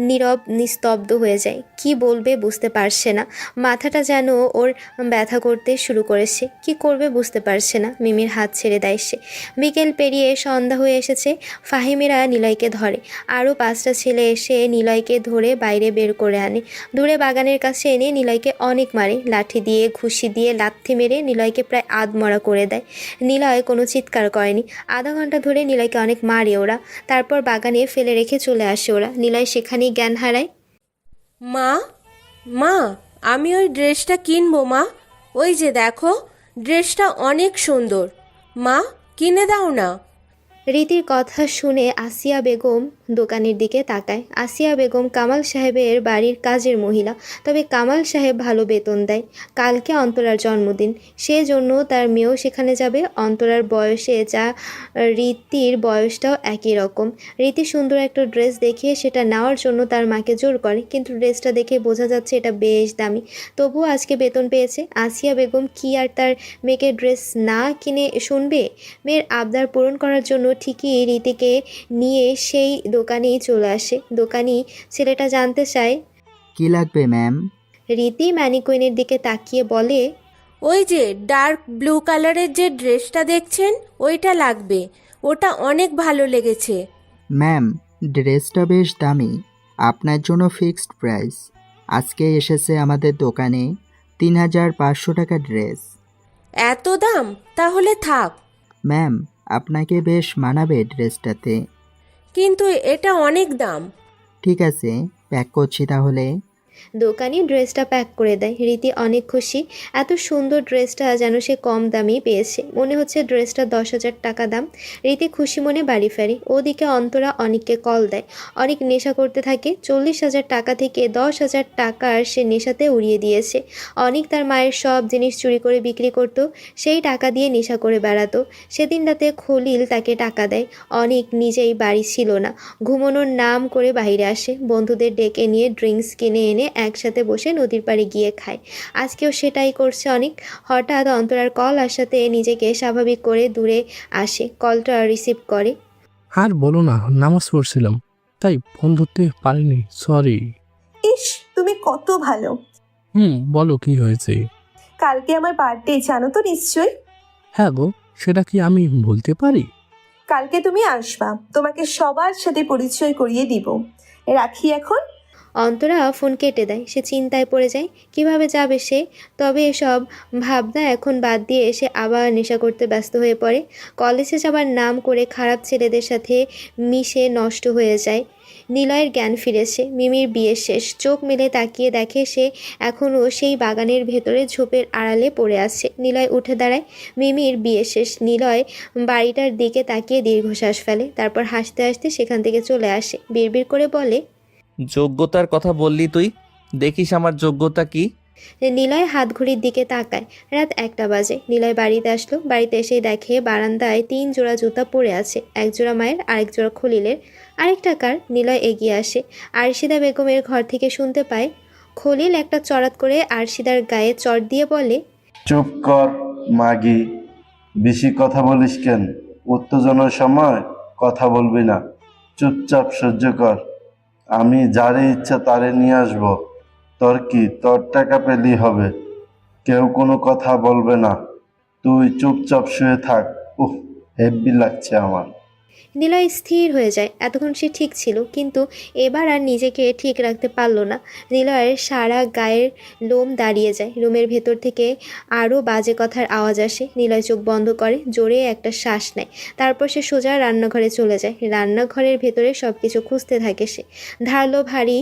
নীরব নিস্তব্ধ হয়ে যায়। কি বলবে বুঝতে পারছে না। মাথাটা যেন ওর ব্যথা করতে শুরু করেছে। কি করবে বুঝতে পারছে না। মিমির হাত ছেড়ে দেয় সে। বিকেল পেরিয়ে সন্ধ্যা হয়ে এসেছে। ফাহিমেরা নিলয়কে ধরে। আরও 5টা ছেলে এসে নিলয়কে ধরে বাইরে বের করে আনে। দূরে বাগানের কাছে এনে নিলয়কে অনেক মারে। লাঠি দিয়ে, ঘুষি দিয়ে, লাথি মেরে নিলয়কে প্রায় আধমরা করে দেয়। নিলয় কোনো চিৎকার করেনি। আধা ঘন্টা ধরে নিলয়কে অনেক মারে ওরা। তারপর বাগানে ফেলে রেখে চলে আসে ওরা। নিলয় সেখানেই জ্ঞান হারায়। মা, মা, আমি ওই ড্রেসটা কিনবো মা। ওই যে দেখো, ড্রেসটা অনেক সুন্দর। মা, কিনে দাও না। রীতির কথা শুনে আসিয়া বেগম দোকানের দিকে তাকায়। আসিয়া বেগম কামাল সাহেবের বাড়ির কাজের মহিলা, তবে কামাল সাহেব ভালো বেতন দেয়। কালকে অন্তরার জন্মদিন, সেজন্য তার মেয়েও সেখানে যাবে। অন্তরার বয়সে যা, রীতির বয়সটাও একই রকম। রীতি সুন্দর একটা ড্রেস দেখে সেটা নেওয়ার জন্য তার মাকে জোর করে, কিন্তু ড্রেসটা দেখে বোঝা যাচ্ছে এটা বেশ দামি। তবুও আজকে বেতন পেয়েছে। আসিয়া বেগম কি আর তার মেয়েকে ড্রেস না কিনে শুনবে? মেয়ের আবদার পূরণ করার জন্য ঠিকই রীতিকে নিয়ে সেই দোকানেই চলে আসে। দোকানি ছেলেটা জানতে চায়, কি লাগবে ম্যাম? রীতি ম্যানিকুইনের দিকে তাকিয়ে বলে, ওই যে ডার্ক ব্লু কালারের যে ড্রেসটা দেখছেন, ওইটা লাগবে। ওটা অনেক ভালো লেগেছে। ম্যাম, ড্রেসটা বেশ দামি, আপনার জন্য ফিক্সড প্রাইস। আজকে এসেছে আমাদের দোকানে 3500 টাকা ড্রেস। এত দাম? তাহলে থাক। ম্যাম, আপনাকে বেশ মানাবে ড্রেসটাতে। কিন্তু এটা অনেক দাম। ঠিক আছে, প্যাক করছি তাহলে। দোকানি ড্রেসটা প্যাক করে দেয়। রীতি অনেক খুশি। এত সুন্দর ড্রেসটা যেন সে কম দামেই পেয়েছে। মনে হচ্ছে ড্রেসটা 10,000 টাকা দাম। রীতি খুশি মনে বাড়ি ফেরে। ওদিকে অন্তরা অনেককে কল দেয়। অনেক নেশা করতে থাকে। 40,000 টাকা থেকে 10,000 টাকার সে নেশাতে উড়িয়ে দিয়েছে। অনেক তার মায়ের সব জিনিস চুরি করে বিক্রি করত, সেই টাকা দিয়ে নেশা করে বেড়াতো। সেদিন রাতে খলিল তাকে টাকা দেয়। অনেক নিজেই বাড়ি ছিল না, ঘুমানোর নাম করে বাইরে আসে। বন্ধুদের ডেকে নিয়ে ড্রিঙ্কস কিনে এনে এনে একসাথে বসে নদীর পাড়ে গিয়ে খায়। আজকেও সেটাই করছে অনেক। হঠাৎ অন্তরার কল আসাতে নিজেকে স্বাভাবিক করে দূরে আসে, কলটা রিসিভ করে। আর বলো না, নামাজ পড়ছিলাম তাই ফোন ধরতে পারিনি, সরি। ইস, তুমি কত ভালো। বলো কি হয়েছে? কালকে আমার বার্থডে, জানো তো নিশ্চয়ই? হ্যাঁ গো, সেটা কি আমি বলতে পারি? কালকে তুমি আসবা, তোমাকে সবার সাথে পরিচয় করিয়ে দিব। রাখি এখন। অন্তরা ফোন কেটে দেয়। সে চিন্তায় পড়ে যায়, কিভাবে যাবে সে। তবে এসব ভাবনা এখন বাদ দিয়ে এসে আবার নেশা করতে ব্যস্ত হয়ে পড়ে। কলেজে যাবার নাম করে খারাপ ছেলেদের সাথে মিশে নষ্ট হয়ে যায়। নিলয়ের জ্ঞান ফিরেছে। মিমির বিয়ে শেষ। চোখ মেলে তাকিয়ে দেখে সে এখনও সেই বাগানের ভেতরে ঝোপের আড়ালে পড়ে আছে। নিলয় উঠে দাঁড়ায়। মিমির বিয়ে শেষ। নিলয় বাড়িটার দিকে তাকিয়ে দীর্ঘশ্বাস ফেলে, তারপর হাসতে হাসতে সেখান থেকে চলে আসে। বিড়বিড় করে বলে, যোগ্যতার কথা বললি তুই, দেখিস আমার যোগ্যতা কি। নিলয় হাত ঘড়ির দিকে তাকায়। রাত 1টা বাজে। নিলয় বাড়িতে আসলো। বাড়িতে এসেই দেখে বারান্দায় 3 জোড়া জুতা পড়ে আছে। এক জোড়া মায়ের, আরেক জোড়া খলিলের, আরেকটা কার। নিলয় এগিয়ে আসে। আরশিদা বেগমের ঘর থেকে শুনতে পায় খলিল একটা চড়াত করে আরশিদার গায়ে চড় দিয়ে বলে, চুপ কর মাগি, বেশি কথা বলিস কেন? উত্তেজনার সময় কথা বলবি না, চুপচাপ সহ্য কর। আমি যারে ইচ্ছা তারে নিয়ে আসবো। তোর কি, তোর টাকা পেলেই হবে, কেউ কোনো কথা বলবে না। তুই চুপচাপ শুয়ে থাক। হেব্বি লাগছে আমার। নিলয় স্থির হয়ে যায়। এতক্ষণ সে ঠিক ছিল, কিন্তু এবার আর নিজেকে ঠিক রাখতে পারল না। নিলয়ের সারা গায়ের লোম দাঁড়িয়ে যায়। রুমের ভেতর থেকে আরও বাজে কথার আওয়াজ আসে। নিলয় চোখ বন্ধ করে জোরে একটা শ্বাস নেয়। তারপর সে সোজা রান্নাঘরে চলে যায়। রান্নাঘরের ভেতরে সব কিছু খুঁজতে থাকে সে। ধারালো ভারী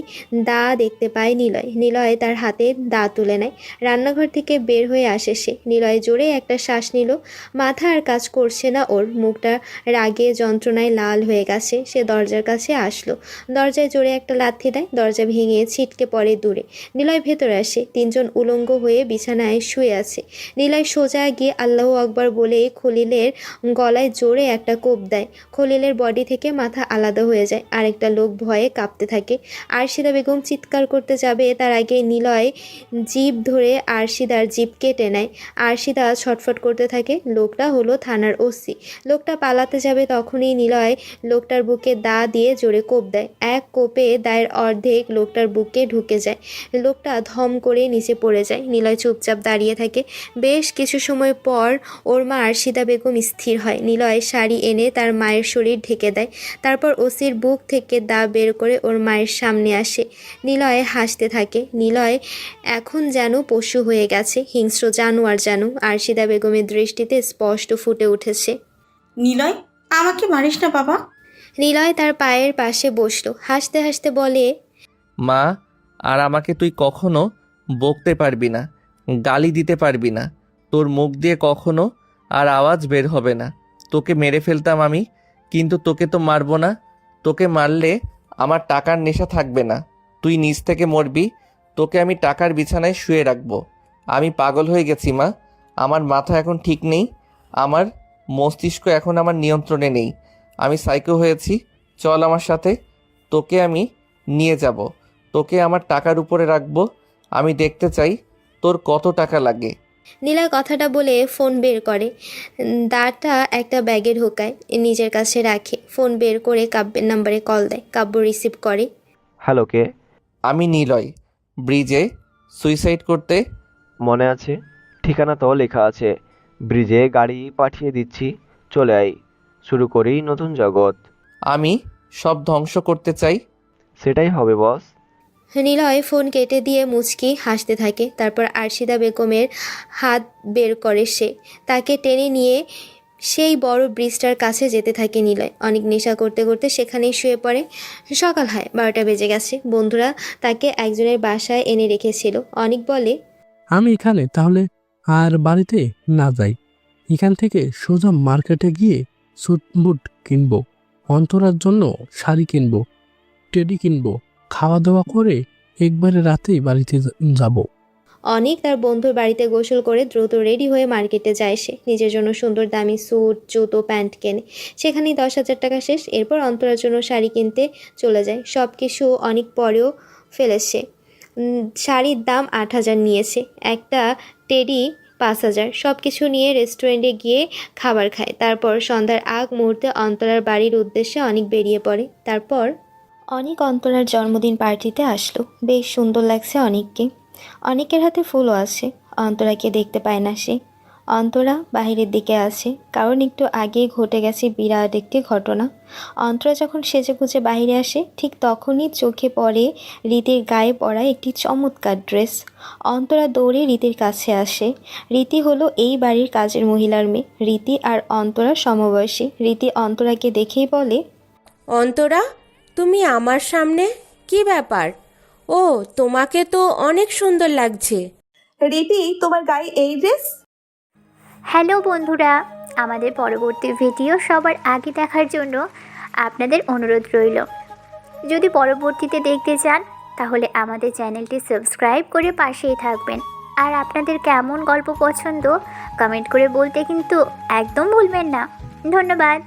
দা দেখতে পায় নিলয়। নিলয় তার হাতে দা তুলে নেয়। রান্নাঘর থেকে বের হয়ে আসে সে। নিলয় জোরে একটা শ্বাস নিল। মাথা আর কাজ করছে না ওর। মুখটা রাগে যন্ত্রণায় লাল হয়ে গেছে। সে দরজার কাছে আসলো। দরজায় জোরে একটা লাথি দেয়। দরজা ভেঙে ছিটকে পড়ে দূরে। নিলয় ভেতরে আসে। 3 জন উলঙ্গ হয়ে বিছানায় শুয়ে আছে। নিলয় সোজা গিয়ে আল্লাহু আকবার বলে খলিলের গলায় জোরে একটা কোপ দেয়। খলিলের বডি থেকে মাথা আলাদা হয়ে যায়। আরেকটা লোক ভয়ে কাঁপতে থাকে। আরশিদা বেগম চিৎকার করতে যাবে, তার আগে নিলয় জিভ ধরে আরশিদার জিভ কেটে নেয়। আরশিদা ছটফট করতে থাকে। লোকটা হলো থানার ওসি। লোকটা পালাতে যাবে, তখনই নিলয় লোকটার বুকে দা দিয়ে জোরে কোপ দেয়। এক কোপে দায়ের অর্ধেক লোকটার বুকে ঢুকে যায়। লোকটা ধম করে নিচে পড়ে যায়। নিলয় চুপচাপ দাঁড়িয়ে থাকে। বেশ কিছু সময় পর ওর মা আরশিদা বেগম স্থির হয়। নিলয় শাড়ি এনে তার মায়ের শরীর ঢেকে দেয়। তারপর ওসির বুক থেকে দা বের করে ওর মায়ের সামনে আসে। নিলয় হাসতে থাকে। নিলয় এখন যেন পশু হয়ে গেছে, হিংস্র জানোয়ার যেন। আরশিদা বেগমের দৃষ্টিতে স্পষ্ট ফুটে উঠেছে। নিলয়, আমাকে মারিস না বাবা। নিলয় তার পায়ের পাশে বসলো। হাসতে হাসতে বলে, মা, আর আমাকে তুই কখনো বকতে পারবি না, গালি দিতে পারবি না। তোর মুখ দিয়ে কখনো আর আওয়াজ বের হবে না। তোকে মেরে ফেলতাম আমি, কিন্তু তোকে তো মারবো না। তোকে মারলে আমার টাকার নেশা থাকবে না, তুই নিচ থেকে মরবি। তোকে আমি টাকার বিছানায় শুয়ে রাখবো। আমি পাগল হয়ে গেছি মা, আমার মাথা এখন ঠিক নেই, আমার মস্তিষ্ক এখন আমার নিয়ন্ত্রণে নেই। আমি সাইকো হয়েছি। চল আমার সাথে, তোকে আমি নিয়ে যাব। তোকে আমার টাকার উপরে রাখবো। আমি দেখতে চাই তোর কত টাকা লাগে। নিলয় কথাটা বলে ফোন বের করে। দাটা একটা ব্যাগে ঢোকায়, নিজের কাছে রাখে। ফোন বের করে কাব্যের নাম্বারে কল দেয়। কাব্য রিসিভ করে। হ্যালো, কে? আমি নিলয়, ব্রিজে সুইসাইড করতে। মনে আছে, ঠিকানা তো লেখা আছে। ব্রিজে গাড়ি পাঠিয়ে দিচ্ছি, চলে আয়। শুরু করি নতুন জগৎ। আমি সব ধ্বংস করতে চাই। সেটাই হবে বস। নিলয় ফোন কেটে দিয়ে মুচকি হাসতে থাকে। তারপর আরশিদা বেগমের হাত বের করে সে। তাকে টেনে নিয়ে সেই বড় ব্রিজটার কাছে যেতে থাকে নিলয়। অনেক নেশা করতে করতে সেখানেই শুয়ে পড়ে। সকাল হয়, 12টা বেজে গেছে। বন্ধুরা তাকে একজনের বাসায় এনে রেখেছিল। অনেক বলে, আমি এখানে তাহলে আর বাড়িতে না যাই, এখান থেকে সোজা মার্কেটে গিয়ে স্যুট বুট কিনবো, অন্তরার জন্য শাড়ি কিনবো, টেডি কিনবো, খাওয়া দাওয়া করে একবারে রাতেই বাড়িতে যাব। অনেক তার বন্ধুর বাড়িতে গোসল করে দ্রুত রেডি হয়ে মার্কেটে যায় সে। নিজের জন্য সুন্দর দামি স্যুট, জুতো, প্যান্ট কেনে। সেখানেই 10,000 টাকা শেষ। এরপর অন্তরার জন্য শাড়ি কিনতে চলে যায়। সব কিছু অনেক পরেও ফেলেছে। শাড়ির দাম 8,000 নিয়েছে, একটা টেডি 5,000। সব কিছু নিয়ে রেস্টুরেন্টে গিয়ে খাবার খায়। তারপর সন্ধ্যার আগ মুহূর্তে অন্তরার বাড়ির উদ্দেশ্যে অনেক বেরিয়ে পড়ে। তারপর অনেক অন্তরার জন্মদিন পার্টিতে আসলো। বেশ সুন্দর লাগছে অনেককে, অনেকের হাতে ফুলও আছে। অন্তরাকে দেখতে পায় না সে। অন্তরা বাহিরের দিকে আছে, কারণ একটু আগেই ঘটে গেছে বিরাট একটি ঘটনা। অন্তরা যখন সেজেগুজে বাইরে আসে, ঠিক তখনই চোখে পড়ে রীতির গায়ে পরা একটি চমৎকার ড্রেস। অন্তরা দৌড়ে রীতির কাছে আসে। রীতি হলো এই বাড়ির কাজের মহিলার মেয়ে। রীতি আর অন্তরা সমবয়সী। রীতি অন্তরাকে দেখেই বলে, অন্তরা, তুমি আমার সামনে? কি ব্যাপার? ও, তোমাকে তো অনেক সুন্দর লাগছে। রীতি, তোমার গায়ে এই ড্রেস? হ্যালো বন্ধুরা, আমাদের পরবর্তী ভিডিও সবার আগে দেখার জন্য আপনাদের অনুরোধ রইল। যদি পরবর্তীতে দেখতে চান তাহলে আমাদের চ্যানেলটি সাবস্ক্রাইব করে পাশেই থাকবেন। আর আপনাদের কেমন গল্প পছন্দ কমেন্ট করে বলতে কিন্তু একদম ভুলবেন না। ধন্যবাদ।